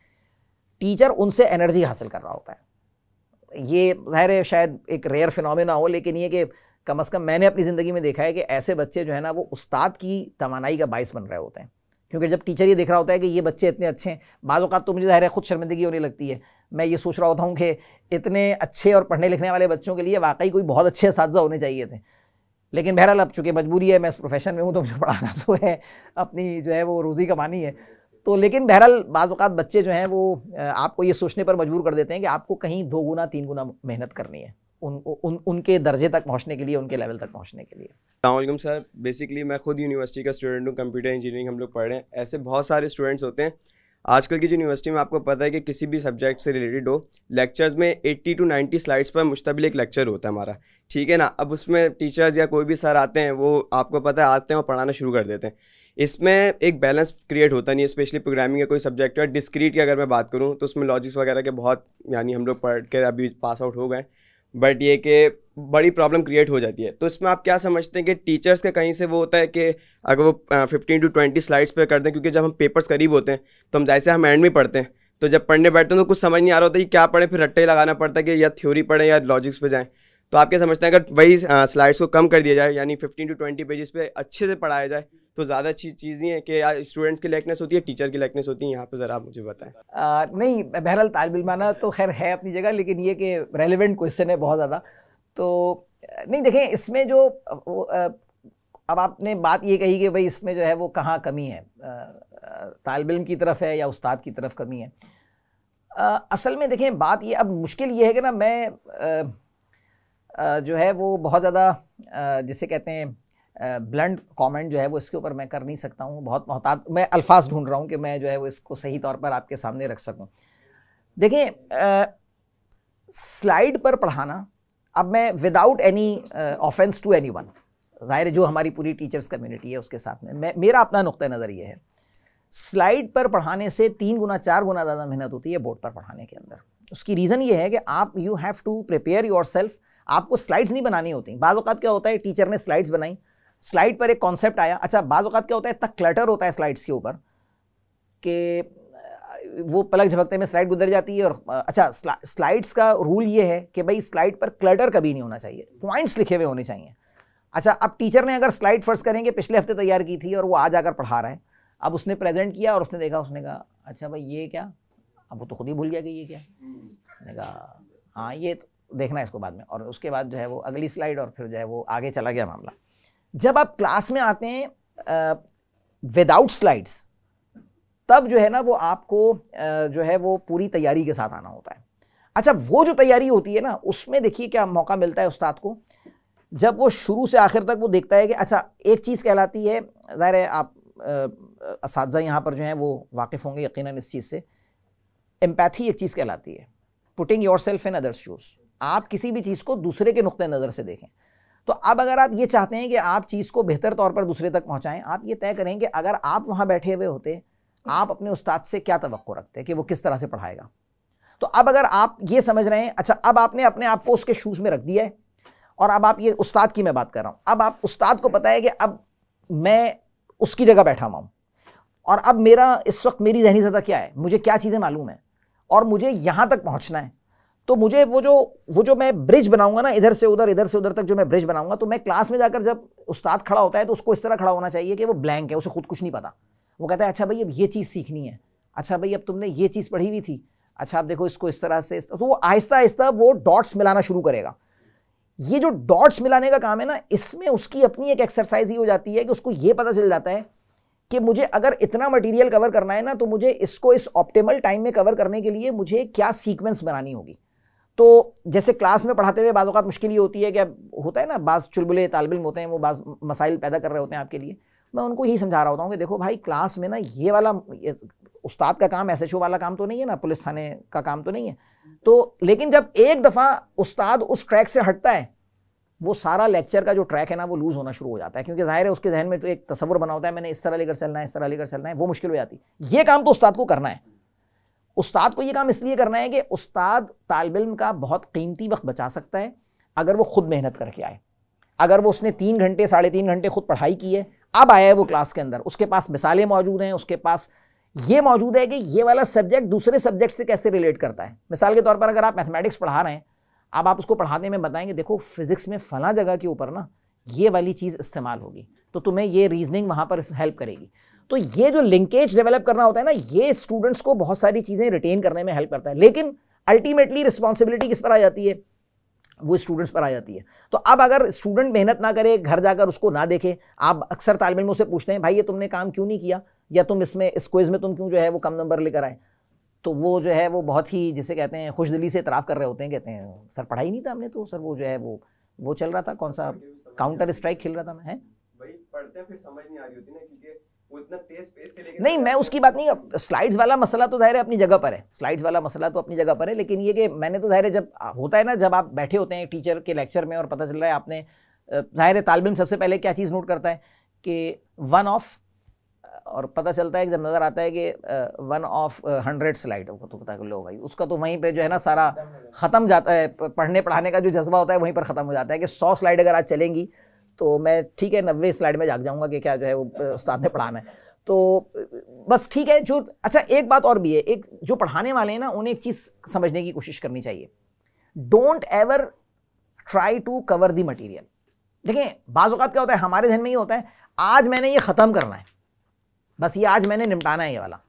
टीचर उनसे एनर्जी हासिल कर रहा होता है। ये ज़ाहिर है शायद एक रेयर फिनोमेना हो, लेकिन ये कि कम से कम मैंने अपनी ज़िंदगी में देखा है कि ऐसे बच्चे जो है ना वो उस्ताद की तवानाई का बाइस बन रहे होते हैं। क्योंकि जब टीचर ये देख रहा होता है कि ये बच्चे इतने अच्छे हैं, बाज़ औक़ात तो मुझे ज़ाहिर है खुद शर्मिंदगी होने लगती है। मैं ये सोच रहा होता हूँ कि इतने अच्छे और पढ़ने लिखने वाले बच्चों के लिए वाकई कोई बहुत अच्छे असातिज़ा होने चाहिए थे। लेकिन बहरहाल अब चूँकि मजबूरी है, मैं इस प्रोफेशन में हूँ तो मुझे पढ़ाना तो है, अपनी जो है वो रोज़ी कमानी है। तो लेकिन बहरहाल बाज़ औक़ात बच्चे जो हैं वो आपको ये सोचने पर मजबूर कर देते हैं कि आपको कहीं 2 गुना 3 गुना मेहनत करनी है उनके दर्जे तक पहुंचने के लिए, उनके लेवल तक पहुंचने के लिए। अस्सलामुअलैकुम सर, बेसिकली मैं खुद यूनिवर्सिटी का स्टूडेंट हूँ, कंप्यूटर इंजीनियरिंग हम लोग पढ़ रहे हैं। ऐसे बहुत सारे स्टूडेंट्स होते हैं आजकल की जो यूनिवर्सिटी में, आपको पता है कि किसी भी सब्जेक्ट से रिलेटेड हो, लेक्चर्स में 80 to 90 स्लाइड्स पर मुश्तमिल एक लेक्चर होता है हमारा, ठीक है ना। अब उसमें टीचर्स या कोई भी सर आते हैं, वो आपको पता है आते हैं और पढ़ाना शुरू कर देते हैं। इसमें एक बैलेंस क्रिएट होता नहीं है, स्पेशली प्रोग्रामिंग का कोई सब्जेक्ट है। डिस्क्रीट की अगर मैं बात करूँ तो उसमें लॉजिक्स वगैरह के बहुत यानी हम लोग पढ़ के अभी पास आउट हो गए, बट ये कि बड़ी प्रॉब्लम क्रिएट हो जाती है। तो इसमें आप क्या समझते हैं कि टीचर्स का कहीं से वो होता है कि अगर वो 15 to 20 स्लाइड्स पे कर दें, क्योंकि जब हम पेपर्स करीब होते हैं तो हम जैसे हम एंड में पढ़ते हैं, तो जब पढ़ने बैठते हैं तो कुछ समझ नहीं आ रहा होता कि क्या पढ़ें, फिर रट्टे ही लगाना पड़ता है कि या थ्योरी पढ़ें या लॉजिक्स पे जाएँ। तो आप क्या समझते हैं अगर वही स्लाइड्स को कम कर दिया जाए, यानी 15 to 20 पेजेस पे अच्छे से पढ़ाया जाए, तो ज़्यादा अच्छी चीज़ नहीं है कि स्टूडेंट्स की लाइकनेस होती है, टीचर की लाइकनेस होती है? यहाँ पे ज़रा आप मुझे बताएं। नहीं, बहरहाल तालिब इल्माना तो खैर है अपनी जगह, लेकिन ये कि रेलिवेंट क्वेश्चन है बहुत ज़्यादा। तो नहीं देखें इसमें जो अब आपने बात ये कही कि भाई इसमें जो है वो कहाँ कमी है, तालिब इल्म की तरफ है या उस्ताद की तरफ कमी है। असल में देखें बात ये, अब मुश्किल ये है कि ना मैं जो है वो बहुत ज़्यादा जिसे कहते हैं ब्लंट कमेंट जो है वो इसके ऊपर मैं कर नहीं सकता हूँ। बहुत मोहतात मैं अल्फाज ढूंढ रहा हूँ कि मैं जो है वो इसको सही तौर पर आपके सामने रख सकूँ। देखिए, स्लाइड पर पढ़ाना, अब मैं without any offence to anyone, ज़ाहिर है जो हमारी पूरी टीचर्स कम्युनिटी है उसके साथ में मेरा अपना नुक्ता नज़र ये है, स्लाइड पर पढ़ाने से 3 गुना 4 गुना ज़्यादा मेहनत होती है बोर्ड पर पढ़ाने के अंदर। उसकी रीज़न ये है कि आप you have to prepare yourself. आपको स्लाइड्स नहीं बनानी होती। बाज़ औक़ात क्या होता है, टीचर ने स्लाइड्स बनाई, स्लाइड पर एक कॉन्सेप्ट आया, अच्छा बाज़ औक़ात क्या होता है, इतना क्लटर होता है स्लाइड्स के ऊपर कि वो पलक झपकते में स्लाइड गुजर जाती है। और अच्छा, स्लाइड्स का रूल ये है कि भाई स्लाइड पर क्लटर कभी नहीं होना चाहिए, पॉइंट्स लिखे हुए होने चाहिए। अच्छा, अब टीचर ने अगर स्लाइड फर्ज करेंगे पिछले हफ्ते तैयार की थी और वो आज आकर पढ़ा रहा है, अब उसने प्रेजेंट किया और उसने देखा, उसने कहा अच्छा भाई ये क्या, अब वो तो खुद ही भूल गया कि ये क्या। मैंने कहा हाँ ये तो देखना है इसको बाद में, और उसके बाद जो है वो अगली स्लाइड और फिर जो है वो आगे चला गया मामला। जब आप क्लास में आते हैं विदाउट स्लाइड्स, तब जो है ना वो आपको जो है वो पूरी तैयारी के साथ आना होता है। अच्छा, वो जो तैयारी होती है ना, उसमें देखिए क्या मौका मिलता है उस्ताद को, जब वो शुरू से आखिर तक वो देखता है कि अच्छा एक चीज़ कहलाती है, ज़ाहिर है आप असातिज़ा यहाँ पर जो हैं वो वाकिफ़ होंगे यकीनन इस चीज़ से, एम्पैथी एक चीज़ कहलाती है, putting yourself in others shoes. आप किसी भी चीज़ को दूसरे के नुक्ते नज़र से देखें। तो अब अगर आप ये चाहते हैं कि आप चीज़ को बेहतर तौर पर दूसरे तक पहुँचाएँ, आप ये तय करें कि अगर आप वहाँ बैठे हुए होते, आप अपने उस्ताद से क्या तवक्को रखते हैं कि वो किस तरह से पढ़ाएगा। तो अब अगर आप ये समझ रहे हैं, अच्छा अब आपने अपने आप को उसके शूज़ में रख दिया है, और अब आप ये उस्ताद की मैं बात कर रहा हूँ, अब आप उस्ताद को पता है कि अब मैं उसकी जगह बैठा हुआ हूँ, और अब मेरा इस वक्त मेरी ज़हनी सतह क्या है, मुझे क्या चीज़ें मालूम है और मुझे यहाँ तक पहुँचना है। तो मुझे वो जो मैं ब्रिज बनाऊंगा ना, इधर से उधर तक जो मैं ब्रिज बनाऊंगा, तो मैं क्लास में जाकर जब उस्ताद खड़ा होता है तो उसको इस तरह खड़ा होना चाहिए कि वो ब्लैंक है, उसे खुद कुछ नहीं पता। वो कहता है अच्छा भाई अब ये चीज़ सीखनी है, अच्छा भाई अब तुमने ये चीज़ पढ़ी हुई थी, अच्छा आप देखो इसको इस तरह से, तो वो आहिस्ता आहिस्ता वो डॉट्स मिलाना शुरू करेगा। ये जो डॉट्स मिलाने का काम है ना, इसमें उसकी अपनी एक एक्सरसाइज ही हो जाती है कि उसको ये पता चल जाता है कि मुझे अगर इतना मटेरियल कवर करना है ना, तो मुझे इसको इस ऑप्टिमल टाइम में कवर करने के लिए मुझे क्या सीक्वेंस बनानी होगी। तो जैसे क्लास में पढ़ाते हुए बाज़ औक़ात मुश्किल ये होती है कि अब होता है ना, बाज़ चुलबुले तालिब इल्म होते हैं, वो बाज़ मसाइल पैदा कर रहे होते हैं आपके लिए। मैं उनको यही समझा रहा होता हूँ कि देखो भाई क्लास में ना ये वाला उस्ताद का काम SHO वाला काम तो नहीं है ना, पुलिस थाने का काम तो नहीं है। तो लेकिन जब एक दफ़ा उस्ताद उस ट्रैक से हटता है, वो सारा लेक्चर का जो ट्रैक है ना वो लूज़ होना शुरू हो जाता है, क्योंकि ज़ाहिर है उसके जहन में तो एक तसव्वुर बना होता है मैंने इस तरह लेकर चलना है, इस तरह लेकर चलना है, वो मुश्किल हो जाती है। ये काम तो उस्ताद को करना है। उस्ताद को ये काम इसलिए करना है कि उस्ताद तालिब इल्म का बहुत कीमती वक्त बचा सकता है अगर वो खुद मेहनत करके आए। अगर वो उसने 3 घंटे 3.5 घंटे खुद पढ़ाई की है, अब आया है वो क्लास के अंदर, उसके पास मिसालें मौजूद हैं, उसके पास ये मौजूद है कि ये वाला सब्जेक्ट दूसरे सब्जेक्ट से कैसे रिलेट करता है। मिसाल के तौर पर अगर आप मैथमेटिक्स पढ़ा रहे हैं, अब आप उसको पढ़ाने में बताएंगे देखो फिजिक्स में फला जगह के ऊपर ना ये वाली चीज़ इस्तेमाल होगी, तो तुम्हें ये रीजनिंग वहाँ पर हेल्प करेगी। तो ये जो लिंकेज डेवलप करना होता है ना, ये स्टूडेंट्स को बहुत सारी चीज़ें रिटेन करने में हेल्प करता है। लेकिन अल्टीमेटली रिस्पॉन्सिबिलिटी किस पर आ जाती है, वो स्टूडेंट्स पर आ जाती है। तो अब अगर स्टूडेंट मेहनत ना करे, घर जाकर उसको ना देखे, आप अक्सर तालिब इल्मों से पूछते हैं भाई ये तुमने काम क्यों नहीं किया, या तुम इसमें इस क्विज़ में तुम क्यों जो है वो कम नंबर लेकर आए, तो वो जो है वो बहुत ही जिसे कहते हैं खुशदिली से इतराफ़ कर रहे होते हैं, कहते हैं सर पढ़ाई नहीं था हमने, तो सर वो जो है वो चल रहा था, कौन सा काउंटर स्ट्राइक खेल रहा था मैं, है भाई पढ़ते हैं फिर समझ नहीं आ रही होती ना, क्योंकि वो इतना तेज पेस से लेके नहीं, मैं उसकी बात नहीं, स्लाइड्स वाला मसला तो ज़ाहिर है अपनी जगह पर है, स्लाइड्स वाला मसला तो अपनी जगह पर है। लेकिन ये कि मैंने तो ज़ाहिर है जब होता है ना, जब आप बैठे होते हैं टीचर के लेक्चर में और पता चल रहा है आपने, ज़ाहिर है तालिब इल्म सबसे पहले क्या चीज़ नोट करता है कि 1 ऑफ, और पता चलता है कि जब नज़र आता है कि 1 ऑफ 100 स्लाइड, तो पता लो भाई उसका तो वहीं पे जो है ना सारा ख़त्म जाता है, पढ़ने पढ़ाने का जो जज्बा होता है वहीं पर ख़त्म हो जाता है कि 100 स्लाइड अगर आज चलेंगी तो मैं ठीक है 90 स्लाइड में जाग जाऊँगा कि क्या जो है वो उस्ताद ने पढ़ाना है। तो बस ठीक है। जो अच्छा एक बात और भी है, एक जो पढ़ाने वाले हैं ना उन्हें एक चीज़ समझने की कोशिश करनी चाहिए, don't ever try to cover the material. देखें बाज़ औक़ात क्या होता है, हमारे जहन में ये होता है आज मैंने ये ख़त्म करना है, बस ये आज मैंने निपटाना है ये वाला।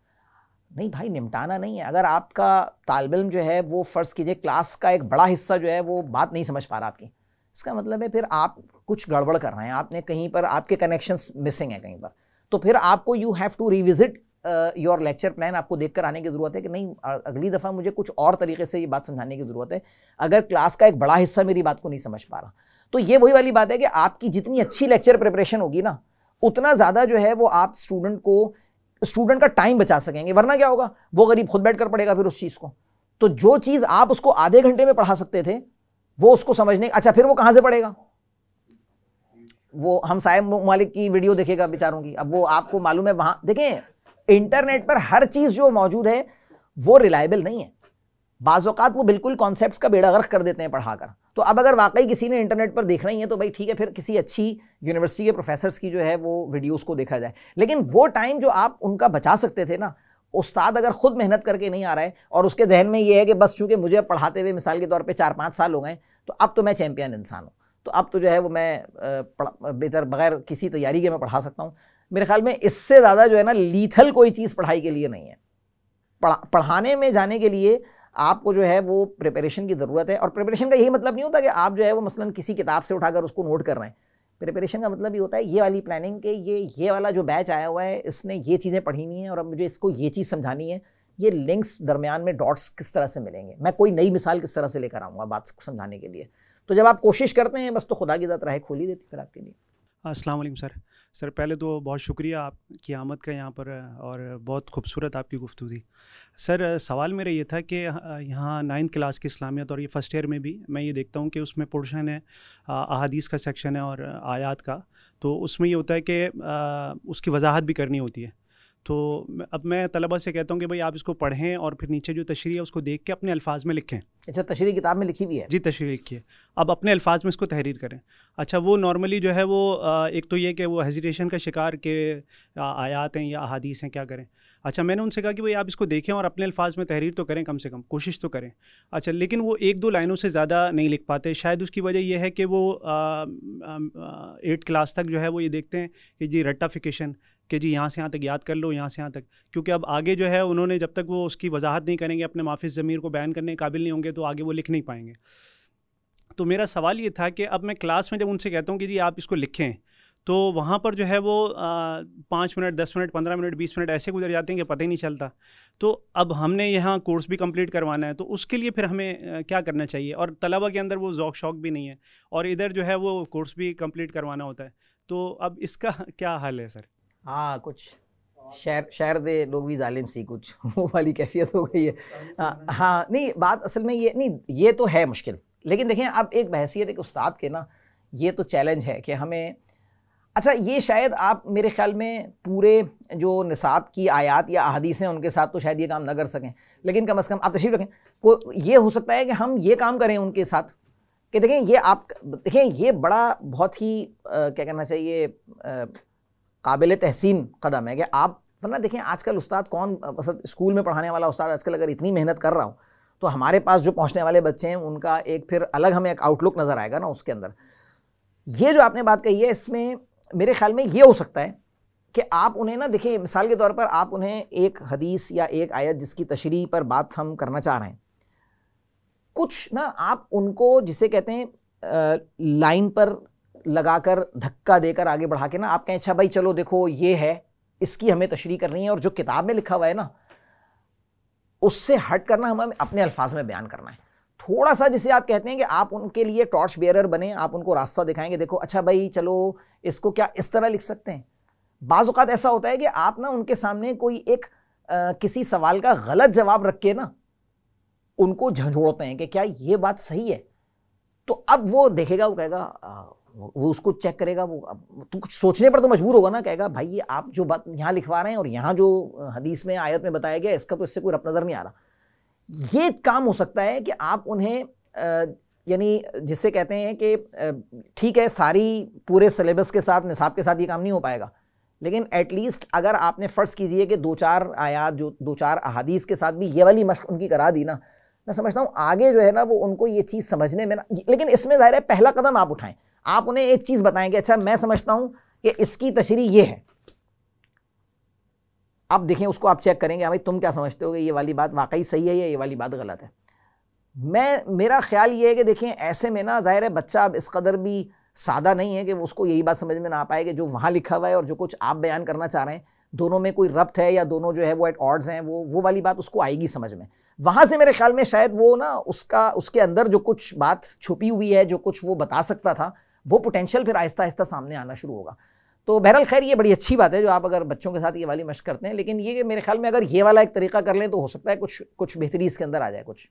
नहीं भाई, निपटाना नहीं है। अगर आपका तालिब इल्म जो है वो फ़र्ज़ कीजिए क्लास का एक बड़ा हिस्सा जो है वो बात नहीं समझ पा रहा आपकी, इसका मतलब है फिर आप कुछ गड़बड़ कर रहे हैं, आपने कहीं पर आपके कनेक्शंस मिसिंग हैं कहीं पर। तो फिर आपको you have to revisit your lecture plan, आपको देख कर आने की ज़रूरत है कि नहीं अगली दफ़ा मुझे कुछ और तरीके से ये बात समझाने की ज़रूरत है, अगर क्लास का एक बड़ा हिस्सा मेरी बात को नहीं समझ पा रहा। तो ये वही वाली बात है कि आपकी जितनी अच्छी लेक्चर प्रिपरेशन होगी ना, उतना ज़्यादा जो है वो आप स्टूडेंट का टाइम बचा सकेंगे। वरना क्या होगा, वो गरीब खुद बैठ कर पढ़ेगा फिर उस चीज़ को। तो जो चीज़ आप उसको आधे घंटे में पढ़ा सकते थे, वो उसको समझने, अच्छा फिर वो कहाँ से पढ़ेगा? वो हम साहिब मालिक की वीडियो देखेगा बेचारों की। अब वो आपको मालूम है, वहाँ देखें इंटरनेट पर हर चीज़ जो मौजूद है वो रिलायबल नहीं है। बाज़ औक़ात वो बिल्कुल कॉन्सेप्ट्स का बेड़ा गर्क कर देते हैं पढ़ाकर। तो अब अगर वाकई किसी ने इंटरनेट पर देखना ही है तो भाई ठीक है, फिर किसी अच्छी यूनिवर्सिटी के प्रोफेसर्स की जो है वो वीडियोस को देखा जाए। लेकिन वो टाइम जो आप उनका बचा सकते थे ना, उस्ताद अगर खुद मेहनत करके नहीं आ रहा है और उसके जहन में ये है कि बस चूंकि मुझे पढ़ाते हुए मिसाल के तौर पे 4-5 साल हो गए, तो अब तो मैं चैम्पियन इंसान हूँ, तो अब तो जो है वो मैं बेहतर बगैर किसी तैयारी के मैं पढ़ा सकता हूँ। मेरे ख्याल में इससे ज़्यादा जो है ना लीथल कोई चीज़ पढ़ाई के लिए नहीं है। पढ़ाने में जाने के लिए आपको जो है वो प्रिपरेशन की ज़रूरत है। और प्रिपरेशन का यही मतलब नहीं होता कि आप जो है वो मसलन किसी किताब से उठाकर उसको नोट कर रहे हैं। प्रिपरेशन का मतलब ये होता है ये वाली प्लानिंग के ये वाला जो बैच आया हुआ है, इसने ये चीज़ें पढ़ी नहीं है और अब मुझे इसको ये चीज़ समझानी है, ये लिंक्स दरमियान में डॉट्स किस तरह से मिलेंगे, मैं कोई नई मिसाल किस तरह से लेकर आऊँगा बात को समझाने के लिए। तो जब आप कोशिश करते हैं बस, तो खुदा की ज़ात राह खोल ही देती फिर आपके लिए। अस्सलाम वालेकुम सर। सर पहले तो बहुत शुक्रिया आपकी आमद का यहाँ पर, और बहुत खूबसूरत आपकी गुफ्तगू थी। सर सवाल मेरा ये था कि यहाँ 9th क्लास की इस्लामियत और ये फर्स्ट ईयर में भी मैं ये देखता हूँ कि उसमें पोर्शन है अहादीस का सेक्शन है और आयात का। तो उसमें ये होता है कि उसकी वजाहत भी करनी होती है। तो अब मैं तलबा से कहता हूँ कि भाई आप इसको पढ़ें और फिर नीचे जो तशरीह है उसको देख के अपने अल्फाज में लिखें। अच्छा, तशरीह किताब में लिखी हुई है? जी, तशरीह लिखी है, अब अपने अल्फाज में इसको तहरीर करें। अच्छा, वो नॉर्मली जो है वो एक तो ये कि वो हेजिटेशन का शिकार के आयात हैं या अहादीस हैं, क्या करें। अच्छा, मैंने उनसे कहा कि भाई आप इसको देखें और अपने अल्फाज में तहरीर तो करें, कम से कम कोशिश तो करें। अच्छा, लेकिन वो 1-2 लाइनों से ज़्यादा नहीं लिख पाते। शायद उसकी वजह यह है कि वो 8 क्लास तक जो है वो ये देखते हैं कि जी रट्टाफिकेशन, कि जी यहाँ से यहाँ तक याद कर लो, यहाँ से यहाँ तक, क्योंकि अब आगे जो है उन्होंने जब तक वो उसकी वजाहत नहीं करेंगे, अपने माफिज ज़मीर को बयान करने के काबिल नहीं होंगे, तो आगे वो लिख नहीं पाएंगे। तो मेरा सवाल ये था कि अब मैं क्लास में जब उनसे कहता हूँ कि जी आप इसको लिखें, तो वहाँ पर जो है वो 5 मिनट, 10 मिनट, 15 मिनट, 20 मिनट ऐसे गुजर जाते हैं कि पता ही नहीं चलता। तो अब हमने यहाँ कोर्स भी कंप्लीट करवाना है, तो उसके लिए फिर हमें क्या करना चाहिए? और तलबा के अंदर वो ज़ौक़ शौक़ भी नहीं है, और इधर जो है वो कोर्स भी कंप्लीट करवाना होता है। तो अब इसका क्या हल है सर? हाँ, कुछ शहर दे लोग भी जालिम सी, कुछ वो वाली कैफियत हो गई है। हाँ, नहीं बात असल में ये नहीं, ये तो है मुश्किल। लेकिन देखें, अब एक बहैसियत एक उस्ताद के ना, ये तो चैलेंज है कि हमें, अच्छा ये शायद आप मेरे ख्याल में पूरे जो निसाब की आयात या अहादीस हैं उनके साथ तो शायद ये काम ना कर सकें, लेकिन कम से कम आप तशरीफ रखें, को ये हो सकता है कि हम ये काम करें उनके साथ कि देखें ये आप देखें ये बड़ा बहुत ही क्या कहना चाहिए काबिल तहसीन कदम है कि आप, वरना देखें आजकल उस्ताद कौन, स्कूल में पढ़ाने वाला उस्ताद आजकल अगर इतनी मेहनत कर रहा हो तो हमारे पास जो पहुंचने वाले बच्चे हैं उनका एक फिर अलग हमें एक आउटलुक नज़र आएगा ना उसके अंदर। ये जो आपने बात कही है, इसमें मेरे ख्याल में ये हो सकता है कि आप उन्हें ना, देखिए मिसाल के तौर पर आप उन्हें एक हदीस या एक आयत जिसकी तशरीह पर बात हम करना चाह रहे हैं, कुछ ना आप उनको जिसे कहते हैं लाइन पर लगाकर धक्का देकर आगे बढ़ा के ना आप कहें अच्छा भाई चलो देखो ये है, इसकी हमें तशरीह करनी है और जो किताब में लिखा हुआ है ना उससे हट करना हमें अपने अल्फाज में बयान करना है। थोड़ा सा जिसे आप कहते हैं कि आप उनके लिए टॉर्च बेयरर बने, आप उनको रास्ता दिखाएंगे, देखो अच्छा भाई चलो इसको क्या इस तरह लिख सकते हैं। बाज़ औक़ात ऐसा होता है कि आप ना उनके सामने कोई एक किसी सवाल का गलत जवाब रख के ना उनको झंझोड़ते हैं कि क्या ये बात सही है, तो अब वो देखेगा, वो कहेगा, वो उसको चेक करेगा, वो तो कुछ सोचने पर तो मजबूर होगा ना, कहेगा भाई ये आप जो बात यहाँ लिखवा रहे हैं और यहाँ जो हदीस में आयत में बताया गया इसका तो इससे कोई रब्त नज़र नहीं आ रहा। ये काम हो सकता है कि आप उन्हें यानी जिसे कहते हैं कि ठीक है सारी पूरे सिलेबस के साथ निसाब के साथ ये काम नहीं हो पाएगा, लेकिन एटलीस्ट अगर आपने फ़र्ज़ कीजिए कि 2-4 आयात जो 2-4 अहादीस के साथ भी ये वाली मश्क उनकी करा दी ना, मैं समझता हूँ आगे जो है ना वो उनको ये चीज़ समझने में ना, लेकिन इसमें ज़ाहिर है पहला कदम आप उठाएं, आप उन्हें एक चीज़ बताएं कि अच्छा मैं समझता हूँ कि इसकी तशरीह ये है, अब देखें उसको आप चेक करेंगे भाई तुम क्या समझते हो कि ये वाली बात वाकई सही है या ये वाली बात गलत है। मेरा ख्याल ये है कि देखें ऐसे में ना ज़ाहिर है बच्चा अब इस कदर भी सादा नहीं है कि उसको यही बात समझ में ना आ पाए कि जो वहाँ लिखा हुआ है और जो कुछ आप बयान करना चाह रहे हैं दोनों में कोई रब्त है या दोनों जो है वो एट ऑड्स हैं, वो वाली बात उसको आएगी समझ में। वहाँ से मेरे ख्याल में शायद वो ना उसके अंदर जो कुछ बात छुपी हुई है, जो कुछ वो बता सकता था, वो पोटेंशियल फिर आहिस्ता आहिस्ता सामने आना शुरू होगा। तो बहरहाल खैर ये बड़ी अच्छी बात है जो आप अगर बच्चों के साथ ये वाली मशक करते हैं, लेकिन ये मेरे ख्याल में अगर ये वाला एक तरीका कर लें तो हो सकता है कुछ बेहतरी इसके अंदर आ जाए कुछ।